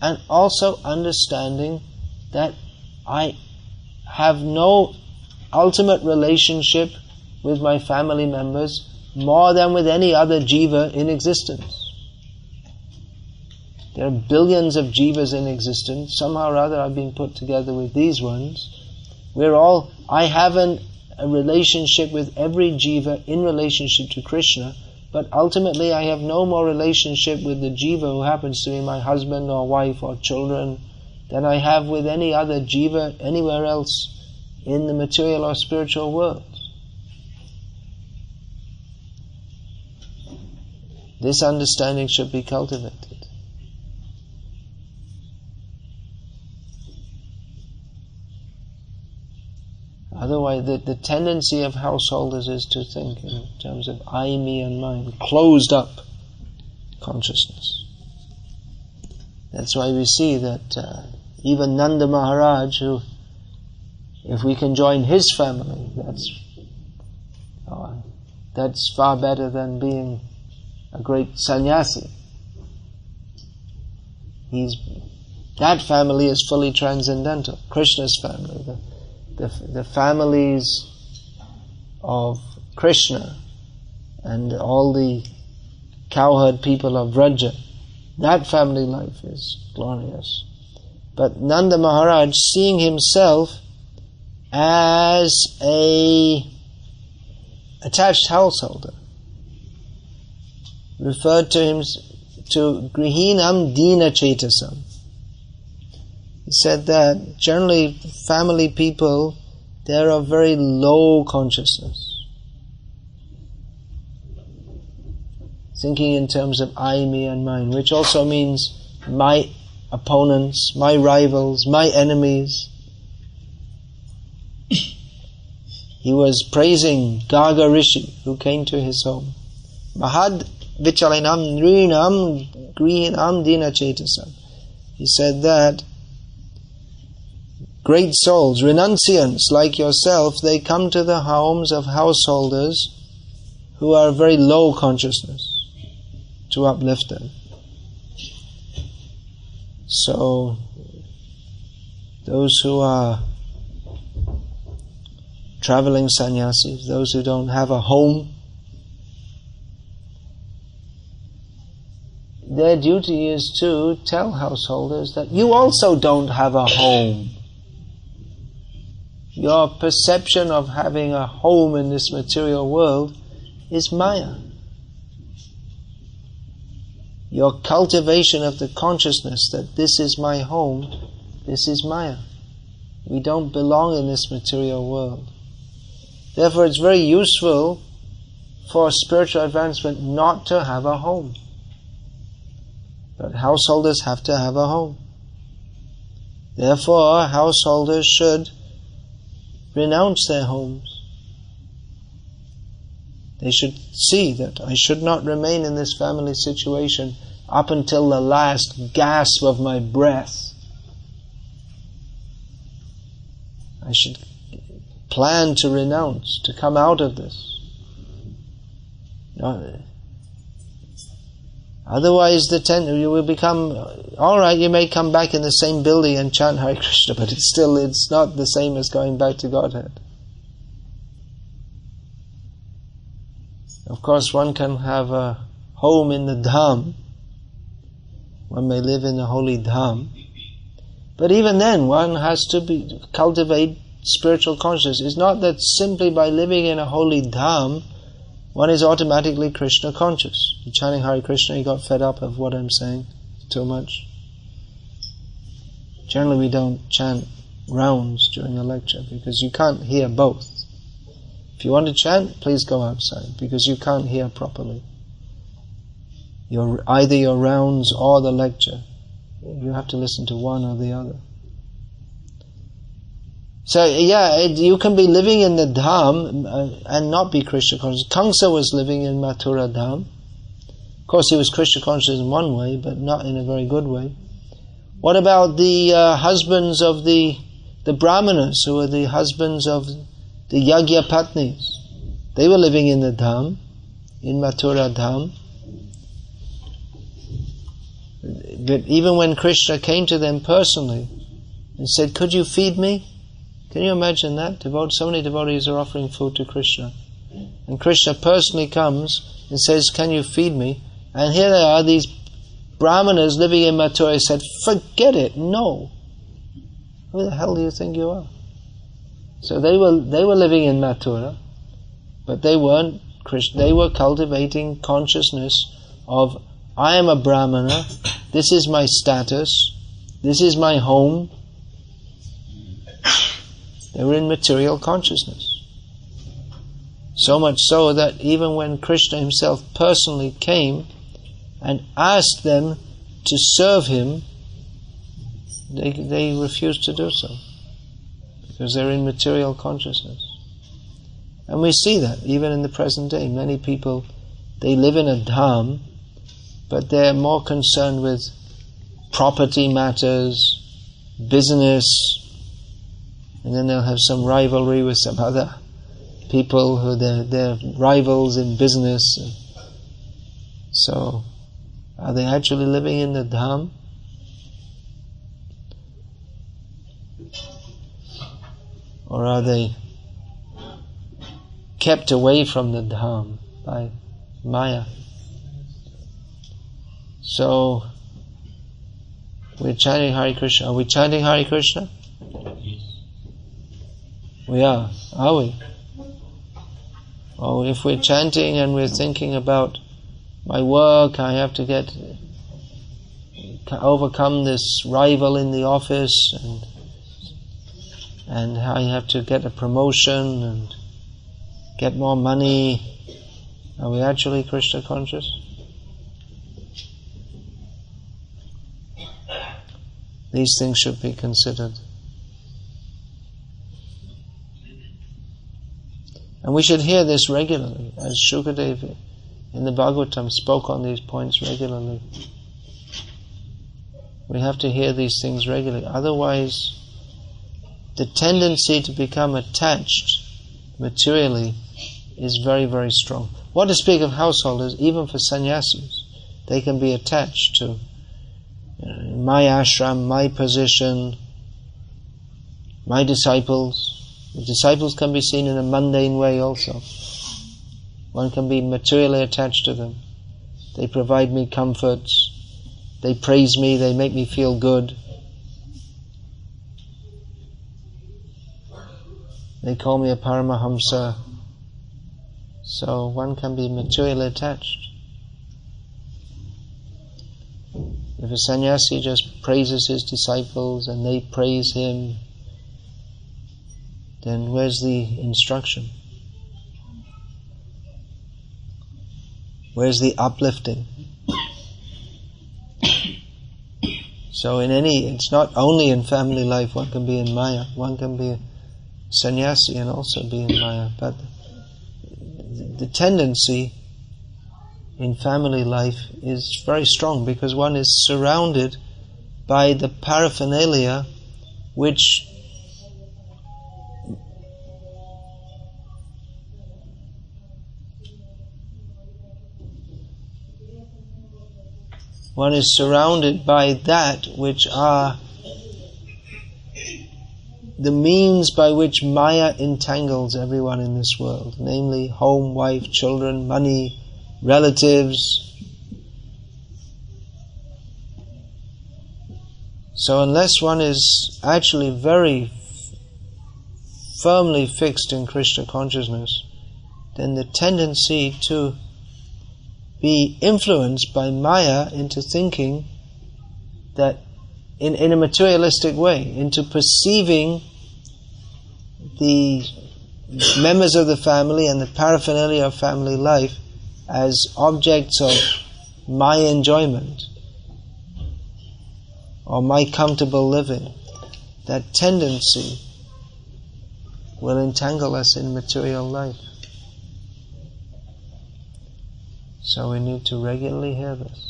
and also understanding that I have no ultimate relationship with my family members more than with any other jiva in existence. There are billions of jivas in existence. Somehow or other I've been put together with these ones. I have a relationship with every jiva in relationship to Krishna, but ultimately I have no more relationship with the jiva who happens to be my husband or wife or children than I have with any other jiva anywhere else in the material or spiritual world. This understanding should be cultivated. Otherwise, the tendency of householders is to think in terms of I, me and mine, closed up consciousness. That's why we see that even Nanda Maharaj, who, if we can join his family, that's far better than being a great sannyasi. That family is fully transcendental. Krishna's family, the families of Krishna and all the cowherd people of Vraja, that family life is glorious. But Nanda Maharaj, seeing himself as a attached householder, referred to him to Grihinam Dina Chetasam. He said that generally family people, they're of very low consciousness. Thinking in terms of I, me and mine, which also means my opponents, my rivals, my enemies. He was praising Garga Rishi, who came to his home. Mahad Vichalinam Nrinam Grihinam Dina Chetasam. He said that great souls, renunciants like yourself, they come to the homes of householders who are very low consciousness to uplift them. So, those who are traveling sannyasis, those who don't have a home, their duty is to tell householders that you also don't have a home. Your perception of having a home in this material world is Maya. Your cultivation of the consciousness that this is my home, this is Maya. We don't belong in this material world. Therefore it's very useful for spiritual advancement not to have a home. But householders have to have a home. Therefore householders should renounce their homes. They should see that I should not remain in this family situation up until the last gasp of my breath. I should plan to renounce, to come out of this. Otherwise, you will become, alright, you may come back in the same building and chant Hare Krishna, but it's not the same as going back to Godhead. Of course, one can have a home in the Dham. One may live in the holy Dham. But even then, one has to cultivate spiritual consciousness. It's not that simply by living in a holy Dham, one is automatically Krishna conscious. You're chanting Hare Krishna, you got fed up of what I'm saying too much. Generally we don't chant rounds during a lecture because you can't hear both. If you want to chant, please go outside because you can't hear properly. Either your rounds or the lecture. You have to listen to one or the other. So you can be living in the Dham and not be Krishna conscious. Kamsa was living in Mathura Dham. Of course he was Krishna conscious in one way, but not in a very good way. What about the husbands of the Brahmanas, who were the husbands of the Yagya Patnis? They were living in the Dham, in Mathura Dham. But even when Krishna came to them personally and said, "Could you feed me?" Can you imagine that? So many devotees are offering food to Krishna. And Krishna personally comes and says, "Can you feed me?" And here they are, these Brahmanas living in Mathura said, "Forget it, no." Who the hell do you think you are? So they were living in Mathura, but they weren't Krishna. They were cultivating consciousness of, I am a Brahmana, this is my status, this is my home. They were in material consciousness. So much so that even when Krishna himself personally came and asked them to serve him, they refused to do so. Because they're in material consciousness. And we see that even in the present day. Many people, they live in a dham, but they're more concerned with property matters, business, and then they'll have some rivalry with some other people who they're rivals in business. So, are they actually living in the dham? Or are they kept away from the dham by Maya? So, we're chanting Hare Krishna. Are we chanting Hare Krishna? We are we? Oh, if we're chanting and we're thinking about my work, I have to overcome this rival in the office, and I have to get a promotion and get more money. Are we actually Krishna conscious? These things should be considered. And we should hear this regularly, as Shukadeva in the Bhagavatam spoke on these points regularly. We have to hear these things regularly. Otherwise, the tendency to become attached materially is very, very strong. What to speak of householders, even for sannyasis, they can be attached to my ashram, my position, my disciples. The disciples can be seen in a mundane way also. One can be materially attached to them. They provide me comforts. They praise me. They make me feel good. They call me a Paramahamsa. So one can be materially attached. If a sannyasi just praises his disciples and they praise him, then where's the instruction? Where's the uplifting? So it's not only in family life one can be in Maya, one can be a sannyasi and also be in Maya, but the tendency in family life is very strong because one is surrounded by the paraphernalia which one is surrounded by that which are the means by which Maya entangles everyone in this world, namely home, wife, children, money, relatives. So unless one is actually very firmly fixed in Krishna consciousness, then the tendency to be influenced by Maya into thinking that in a materialistic way, into perceiving the members of the family and the paraphernalia of family life as objects of my enjoyment or my comfortable living. That tendency will entangle us in material life. So we need to regularly hear this.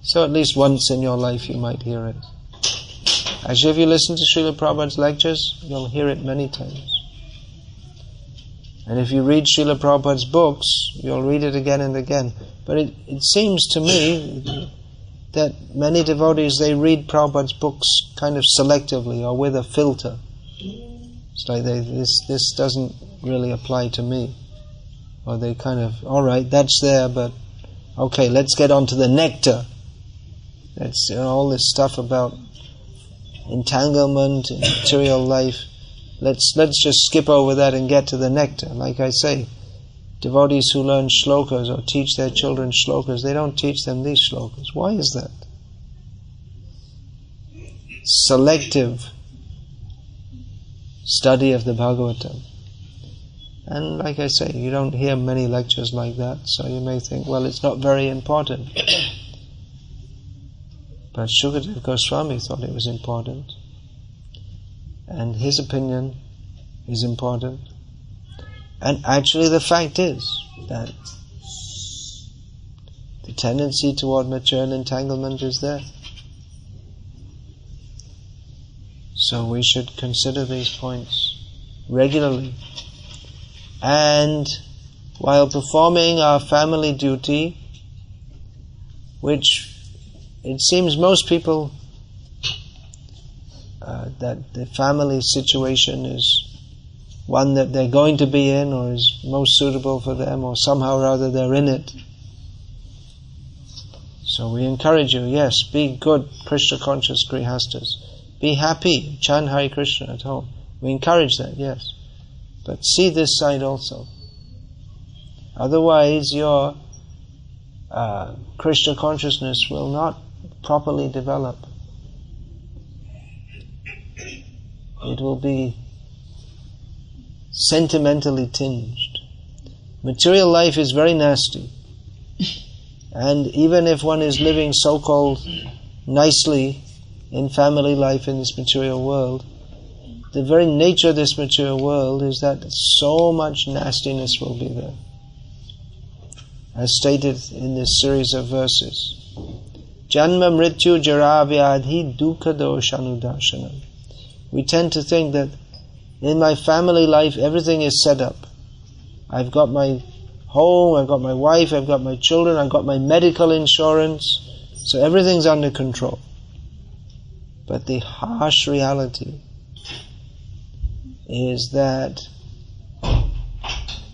So at least once in your life you might hear it. Actually, if you listen to Srila Prabhupada's lectures, you'll hear it many times. And if you read Srila Prabhupada's books, you'll read it again and again. But it seems to me that many devotees, they read Prabhupada's books kind of selectively or with a filter. It's like this doesn't really apply to me. Or they kind of, alright, that's there, but okay, let's get on to the nectar. That's all this stuff about entanglement in material life. Let's just skip over that and get to the nectar. Like I say, devotees who learn shlokas or teach their children shlokas, they don't teach them these shlokas. Why is that? Selective study of the Bhagavatam. And like I say, you don't hear many lectures like that, so you may think, well, it's not very important. But Shukadeva Goswami thought it was important. And his opinion is important. And actually the fact is that the tendency toward material entanglement is there. So we should consider these points regularly. And while performing our family duty, which it seems most people that the family situation is one that they're going to be in or is most suitable for them, or somehow or other they're in it. So we encourage you, yes, be good Krishna conscious grihastas. Be happy, chant Hare Krishna at home. We encourage that, yes. But see this side also. Otherwise your Krishna consciousness will not properly develop. It will be sentimentally tinged. Material life is very nasty. And even if one is living so-called nicely in family life in this material world, the very nature of this material world is that so much nastiness will be there. As stated in this series of verses. Janma mrityu jara vyadhi dukkha doshanudarshanam. We tend to think that in my family life everything is set up. I've got my home, I've got my wife, I've got my children, I've got my medical insurance, so everything's under control. But the harsh reality is that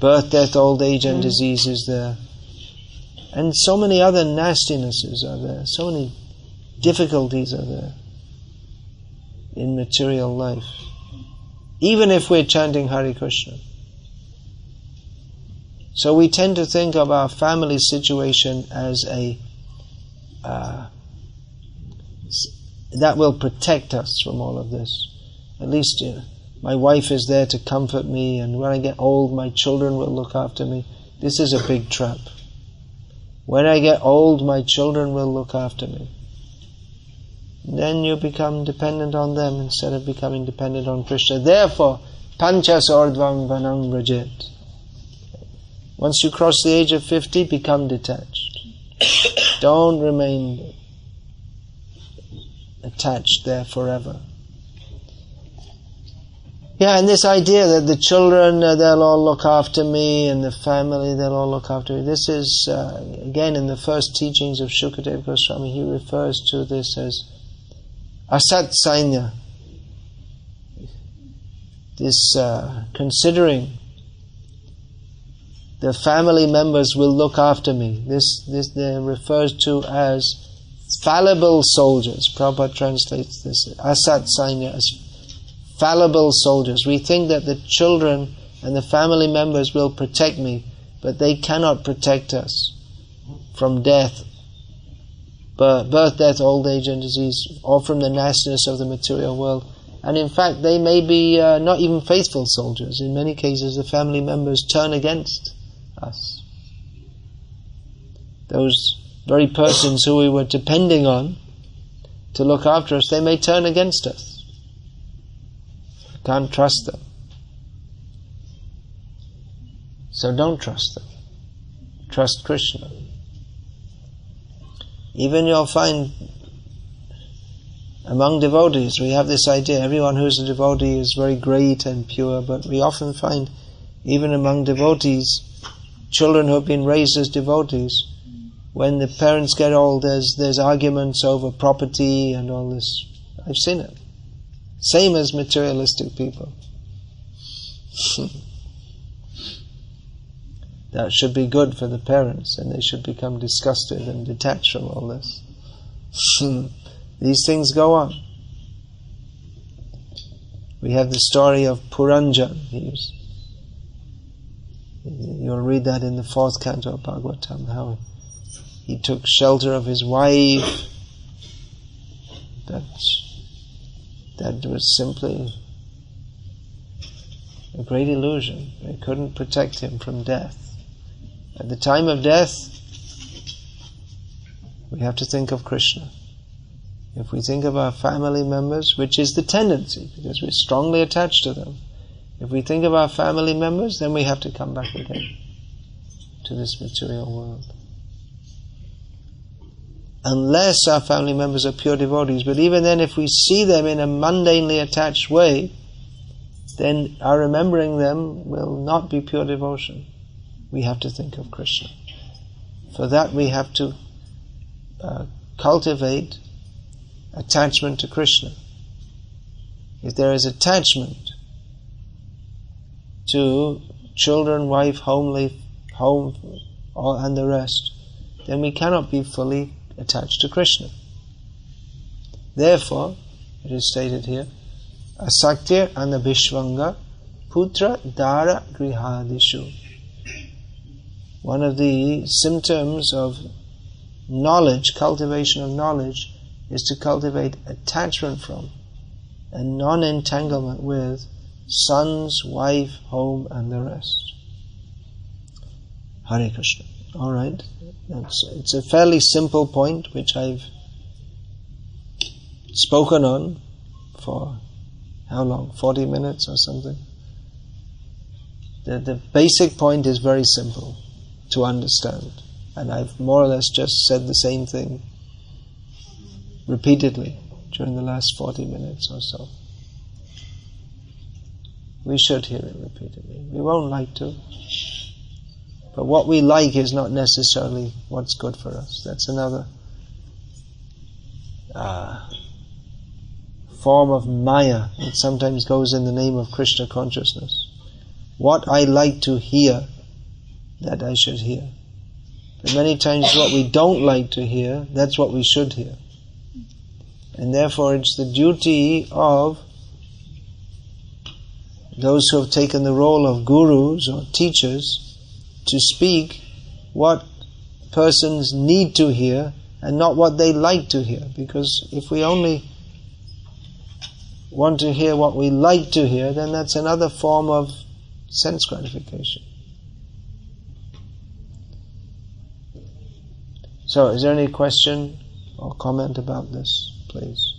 birth, death, old age and disease is there. And so many other nastinesses are there, so many difficulties are there in material life. Even if we're chanting Hare Krishna. So we tend to think of our family situation as that will protect us from all of this. At least my wife is there to comfort me, and when I get old my children will look after me. This is a big trap. When I get old my children will look after me. Then you become dependent on them instead of becoming dependent on Krishna. Therefore, panchas ordvam vanam vrajet. Once you cross the age of 50, become detached. Don't remain attached there forever. Yeah, and this idea that the children, they'll all look after me, and the family, they'll all look after me. This is, again, in the first teachings of Shukadeva Goswami, he refers to this as asat sainya. This considering the family members will look after me. This refers to as fallible soldiers. Prabhupada translates this asat sainya as fallible soldiers. We think that the children and the family members will protect me, but they cannot protect us from death, birth, death, old age and disease, or from the nastiness of the material world. And in fact, they may be not even faithful soldiers. In many cases, the family members turn against us. Those very persons who we were depending on to look after us, they may turn against us. Can't trust them. So don't trust them. Trust Krishna. Even you'll find among devotees, we have this idea, everyone who's a devotee is very great and pure, but we often find, even among devotees, children who have been raised as devotees, when the parents get old, there's arguments over property and all this. I've seen it. Same as materialistic people. That should be good for the parents, and they should become disgusted and detached from all this. These things go on. We have the story of Puranjan. You'll read that in the 4th canto of Bhagavatam, how he took shelter of his wife. That was simply a great illusion. They couldn't protect him from death. At the time of death, we have to think of Krishna. If we think of our family members, which is the tendency, because we're strongly attached to them, if we think of our family members, then we have to come back again to this material world. Unless our family members are pure devotees, but even then, if we see them in a mundanely attached way, then our remembering them will not be pure devotion. We have to think of Krishna. For that we have to cultivate attachment to Krishna. If there is attachment to children, wife, home, and the rest, then we cannot be fully attached to Krishna. Therefore, it is stated here, asaktir anabhishvanga putra dara grihadishu. One of the symptoms of knowledge, cultivation of knowledge, is to cultivate attachment from and non-entanglement with sons, wife, home, and the rest. Hare Krishna. Alright. It's a fairly simple point which I've spoken on for how long? 40 minutes or something? The basic point is very simple to understand, and I've more or less just said the same thing repeatedly during the last 40 minutes or so. We should hear it repeatedly. We won't like to. But what we like is not necessarily what's good for us. That's another form of maya. It sometimes goes in the name of Krishna consciousness. What I like to hear, that I should hear. But many times what we don't like to hear, that's what we should hear. And therefore it's the duty of those who have taken the role of gurus or teachers to speak what persons need to hear and not what they like to hear. Because if we only want to hear what we like to hear, then that's another form of sense gratification. So, is there any question or comment about this, please?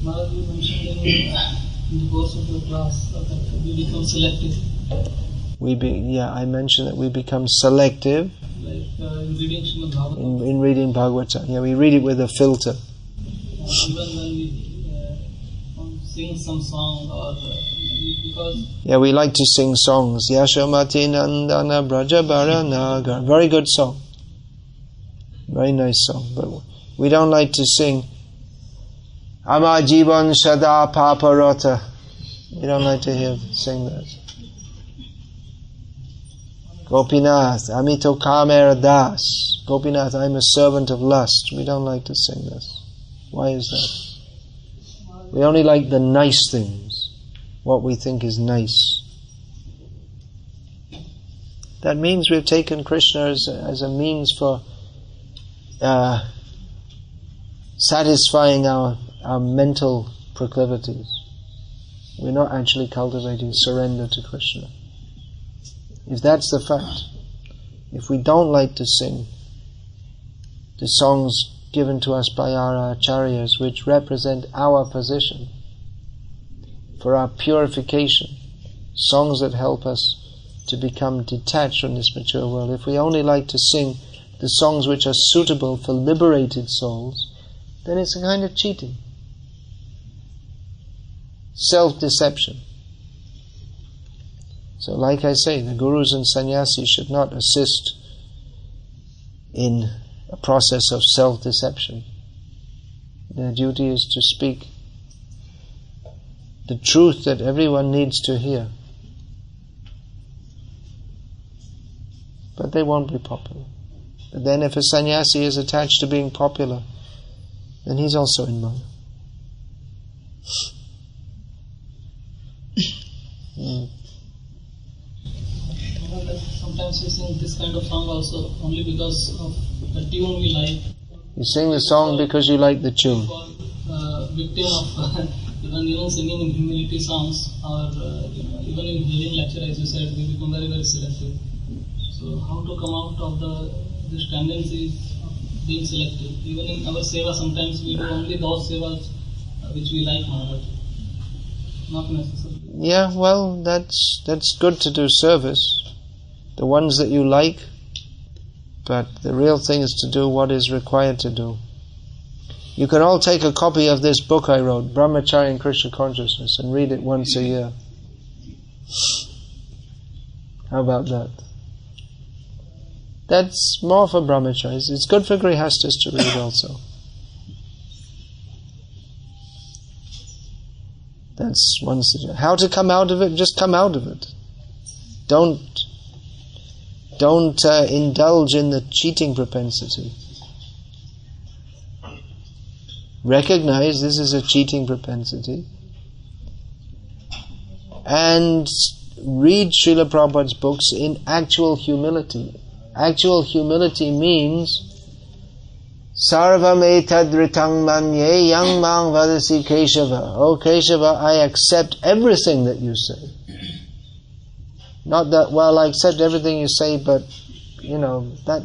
Maharaj, you mentioned in the course of your class that we become selective. I mentioned that we become selective. like in reading Srimad Bhagavatam. In reading Bhagavatam. Yeah, we read it with a filter. Even when we sing some song or because... Yeah, we like to sing songs. Yashamati Nandana Brajabara Nagar. Very good song. Very nice song. But we don't like to sing Ama Jivan Shada Paparata. We don't like to sing that. Gopinath, Amito Kamera Das. Gopinath, I'm a servant of lust. We don't like to sing this. Why is that? We only like the nice things, what we think is nice. That means we've taken Krishna as a means for satisfying our mental proclivities. We're not actually cultivating surrender to Krishna. If that's the fact, if we don't like to sing the songs given to us by our acharyas, which represent our position for our purification, songs that help us to become detached from this material world, if we only like to sing the songs which are suitable for liberated souls, then it's a kind of cheating, self-deception. So like I say, the gurus and sannyasis should not assist in a process of self-deception. Their duty is to speak the truth that everyone needs to hear. But they won't be popular. But then if a sannyasi is attached to being popular, then he's also in Maya. Sometimes we sing this kind of song also only because of the tune we like. You sing the song because you like the tune. Victim of even singing in humility songs or even in hearing lecture, as you said, we become very, very selective. So how to come out of this tendency of being selective? Even in our seva, sometimes we do only those sevas which we like, Maharaj. Not necessarily. Yeah, well, that's good to do service. The ones that you like, but the real thing is to do what is required to do. You can all take a copy of this book I wrote, Brahmacharya and Krishna Consciousness, and read it once a year. How about that? That's more for brahmacharis. It's good for grihastas to read also. That's one suggestion. How to come out of it? Just come out of it. Don't indulge in the cheating propensity. Recognize this is a cheating propensity and read Srila Prabhupada's books in actual humility. Actual humility means Sarvam etadritang manye yang mang vadasi Keshava. Oh Keshava, I accept everything that you say. Not that, well, I accept everything you say, but, that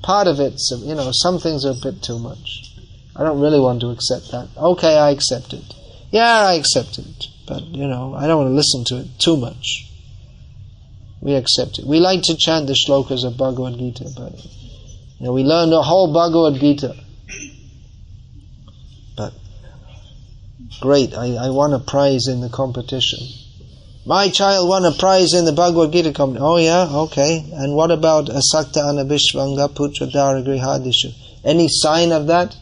part of it, some things are a bit too much. I don't really want to accept that. Okay, I accept it. Yeah, I accept it. But, I don't want to listen to it too much. We accept it. We like to chant the shlokas of Bhagavad Gita, but, we learn the whole Bhagavad Gita. But, great, I won a prize in the competition. My child won a prize in the Bhagavad Gita competition. Oh yeah, okay. And what about Asakta Anabhishvanga Putra Daragrihadisha? Any sign of that?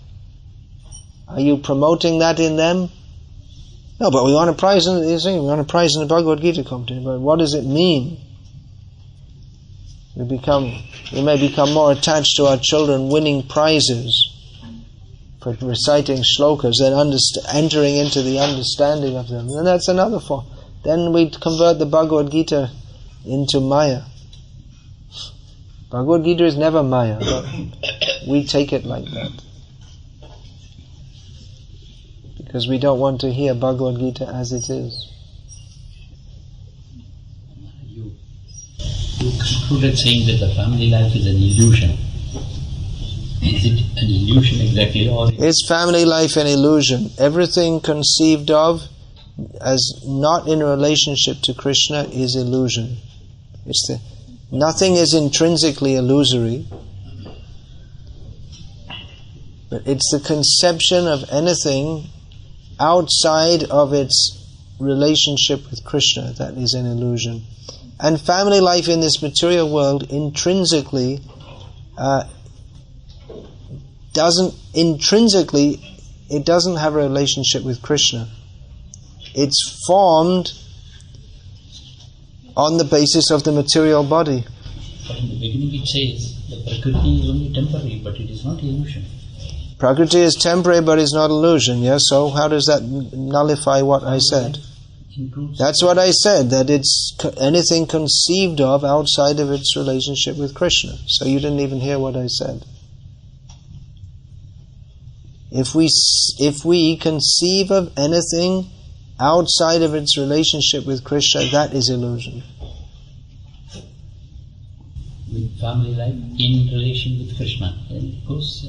Are you promoting that in them? No, but we want a prize in the Bhagavad Gita competition. But what does it mean? We may become more attached to our children winning prizes for reciting shlokas than entering into the understanding of them. And that's another form. Then we convert the Bhagavad Gita into Maya. Bhagavad Gita is never Maya, but we take it like that. Because we don't want to hear Bhagavad Gita as it is. You concluded saying that the family life is an illusion. Is it an illusion exactly? Or is family life an illusion? Everything conceived of as not in relationship to Krishna is illusion. Nothing is intrinsically illusory, but it's the conception of anything outside of its relationship with Krishna that is an illusion. And family life in this material world intrinsically it doesn't have a relationship with Krishna. It's formed on the basis of the material body. But in the beginning it says the Prakriti is only temporary, but it is not illusion. Prakriti is temporary but is not illusion, yes? So how does that nullify what I said? That's what I said, that it's anything conceived of outside of its relationship with Krishna. So you didn't even hear what I said. If we conceive of anything outside of its relationship with Krishna, that is illusion. With family life in relation with Krishna, then of course.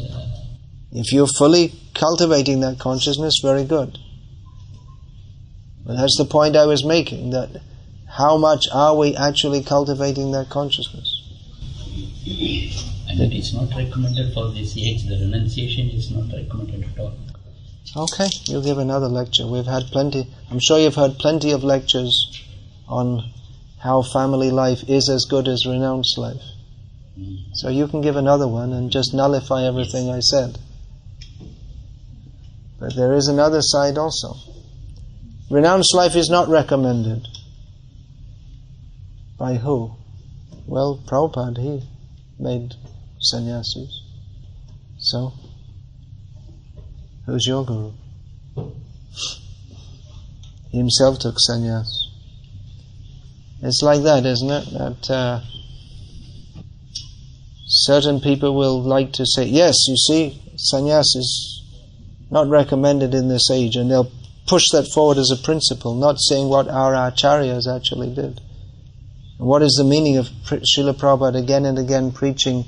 If you're fully cultivating that consciousness, very good. But that's the point I was making, that how much are we actually cultivating that consciousness? And it is not recommended for this age. The renunciation is not recommended at all. Okay, you'll give another lecture. We've had plenty. I'm sure you've heard plenty of lectures on how family life is as good as renounced life. So you can give another one and just nullify everything I said. But there is another side also. Renounced life is not recommended. By who? Well, Prabhupada, he made sannyasis. So, who's your guru? He himself took sannyas. It's like that, isn't it? That certain people will like to say, yes, you see, sannyas is not recommended in this age, and they'll push that forward as a principle, not saying what our acharyas actually did. And what is the meaning of Srila Prabhupada again and again preaching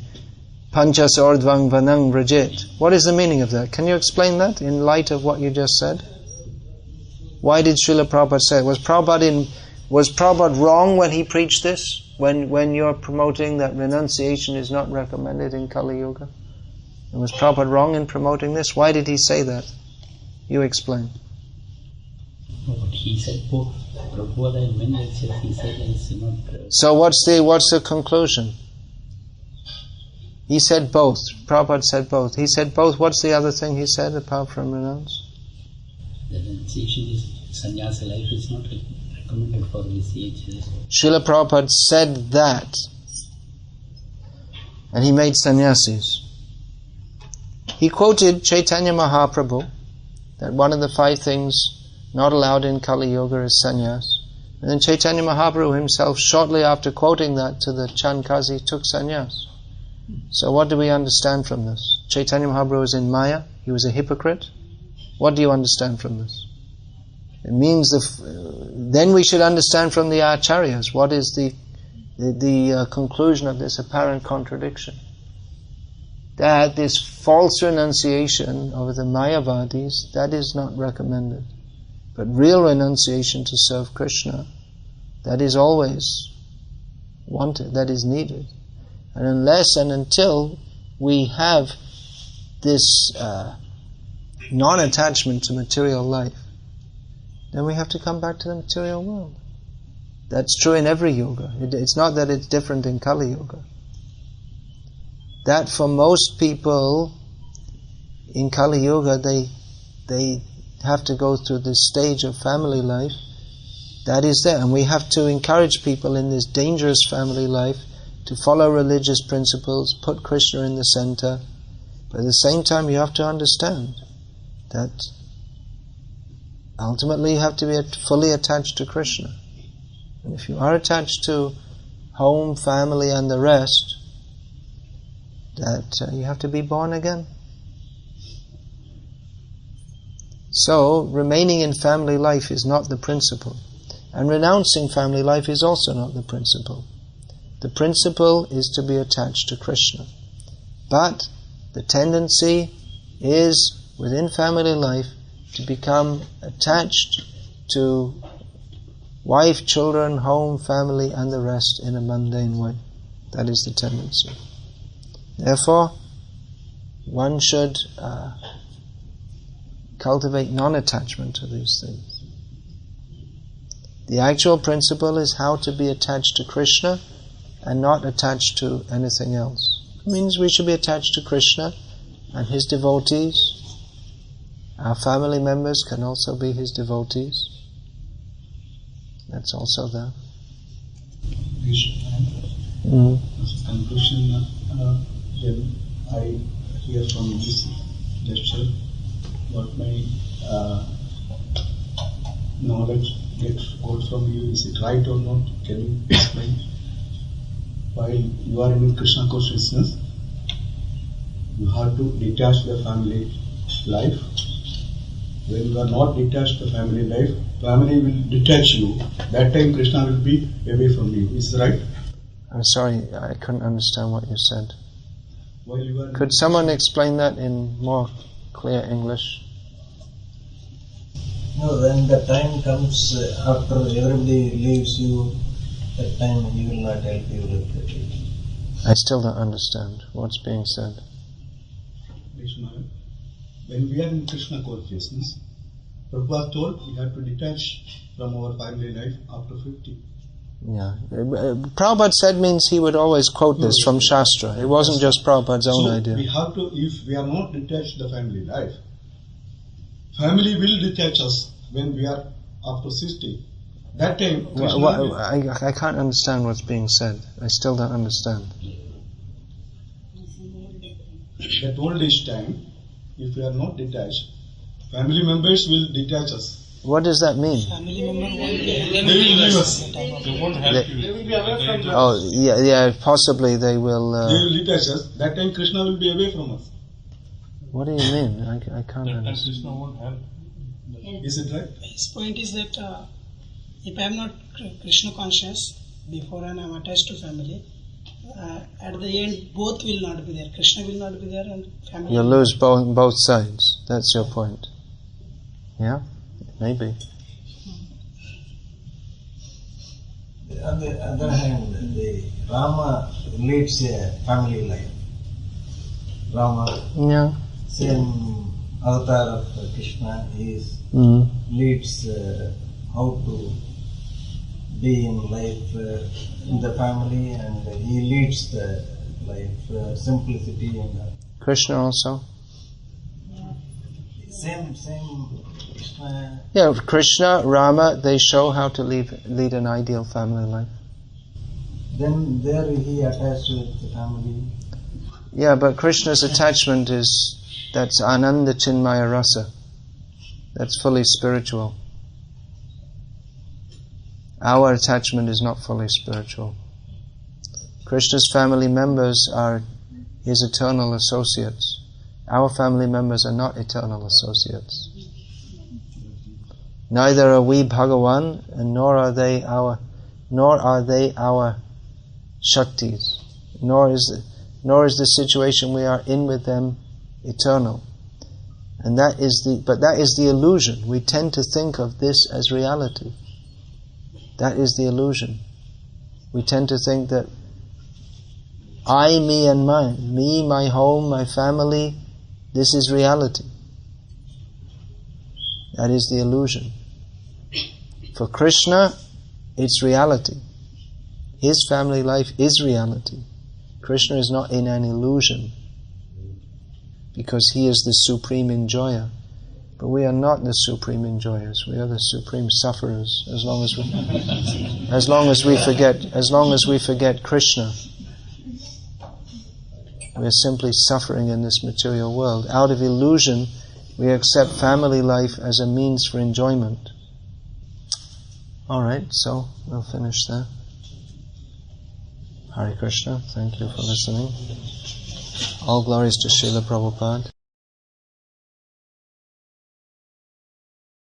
Panchas Ordvang Vanang Vrajit? What is the meaning of that? Can you explain that in light of what you just said? Why did Srila Prabhupada say it? Was Prabhupada wrong when he preached this? When you're promoting that renunciation is not recommended in Kali Yuga? And was Prabhupada wrong in promoting this? Why did he say that? You explain. No, but he said both. Prabhupada and many lectures he said it's not. So what's the conclusion? He said both. Prabhupada said both. He said both. What's the other thing he said apart from renounce? The renunciation is sannyasa life is not recommended for this age. Srila Prabhupada said that, and he made sannyasis. He quoted Chaitanya Mahaprabhu that one of the 5 things not allowed in Kali Yuga is sannyas. And then Chaitanya Mahaprabhu himself, shortly after quoting that to the Chandkazi, took sannyas. So what do we understand from this? Chaitanya Mahaprabhu was in Maya, he was a hypocrite. What do you understand from this? It means then we should understand from the acharyas what is the conclusion of this apparent contradiction. That this false renunciation of the Mayavadis, that is not recommended. But real renunciation to serve Krishna, that is always wanted, that is needed. And unless and until we have this non-attachment to material life, then we have to come back to the material world. That's true in every yoga. It's not that it's different in Kali Yuga. That for most people in Kali Yuga, they have to go through this stage of family life. That is there. And we have to encourage people in this dangerous family life to follow religious principles, put Krishna in the center. But at the same time, you have to understand that ultimately you have to be fully attached to Krishna. And if you are attached to home, family and the rest, that you have to be born again. So, remaining in family life is not the principle. And renouncing family life is also not the principle. The principle is to be attached to Krishna. But the tendency is, within family life, to become attached to wife, children, home, family, and the rest in a mundane way. That is the tendency. Therefore, one should cultivate non-attachment to these things. The actual principle is how to be attached to Krishna and not attached to anything else. It means we should be attached to Krishna and His devotees. Our family members can also be His devotees. That's also there. Conclusion, then I hear from this lecture what my knowledge gets got from you. Is it right or not? Can you explain? While you are in Krishna consciousness, you have to detach the family life. When you are not detached the family life, family will detach you. That time Krishna will be away from you. Is that right? I'm sorry, I couldn't understand what you said. While you are Could someone explain that in more clear English? No, when the time comes after everybody leaves you, that time He will not help you with it. I still don't understand what's being said. When we are in Krishna consciousness, Prabhupada told we have to detach from our family life after 50. Yeah. Prabhupada said means he would always quote this from Shastra. It wasn't just Prabhupada's own idea. We have to, if we are not detached the family life, family will detach us when we are after 60. That time, I can't understand what's being said. I still don't understand. That old age time, if we are not detached, family members will detach us. What does that mean? Family member won't be They will leave us. They won't help you. They will be away from us. Oh, yeah, possibly they will... They will detach us. That time Krishna will be away from us. What do you mean? I can't That time understand. Krishna won't help. Is it right? His point is that if I am not Krishna conscious before and I am attached to family, at the end both will not be there. Krishna will not be there and family. You'll lose both sides. That's your point. Yeah? Maybe. On the other hand, the Rama leads a family life. Rama, Yeah. same avatar of Krishna, leads how to be in life in the family, and he leads the life simplicity and Krishna also? same Krishna. Yeah, Krishna, Rama, they show how to lead an ideal family life. Then there he attached with the family. Yeah, but Krishna's attachment that's Ananda Chinmaya Rasa. That's fully spiritual. Our attachment is not fully spiritual. Krishna's family members are His eternal associates. Our family members are not eternal associates. Neither are we Bhagavan, and nor are they our Shaktis. Nor is the situation we are in with them eternal. And that is the illusion. We tend to think of this as reality. That is the illusion. We tend to think that I, me and mine, me, my home, my family, this is reality. That is the illusion. For Krishna, it's reality. His family life is reality. Krishna is not in an illusion, because He is the supreme enjoyer. But we are not the supreme enjoyers. We are the supreme sufferers. As long as we forget Krishna, we are simply suffering in this material world. Out of illusion, we accept family life as a means for enjoyment. Alright, so we'll finish there. Hare Krishna, thank you for listening. All glories to Srila Prabhupada.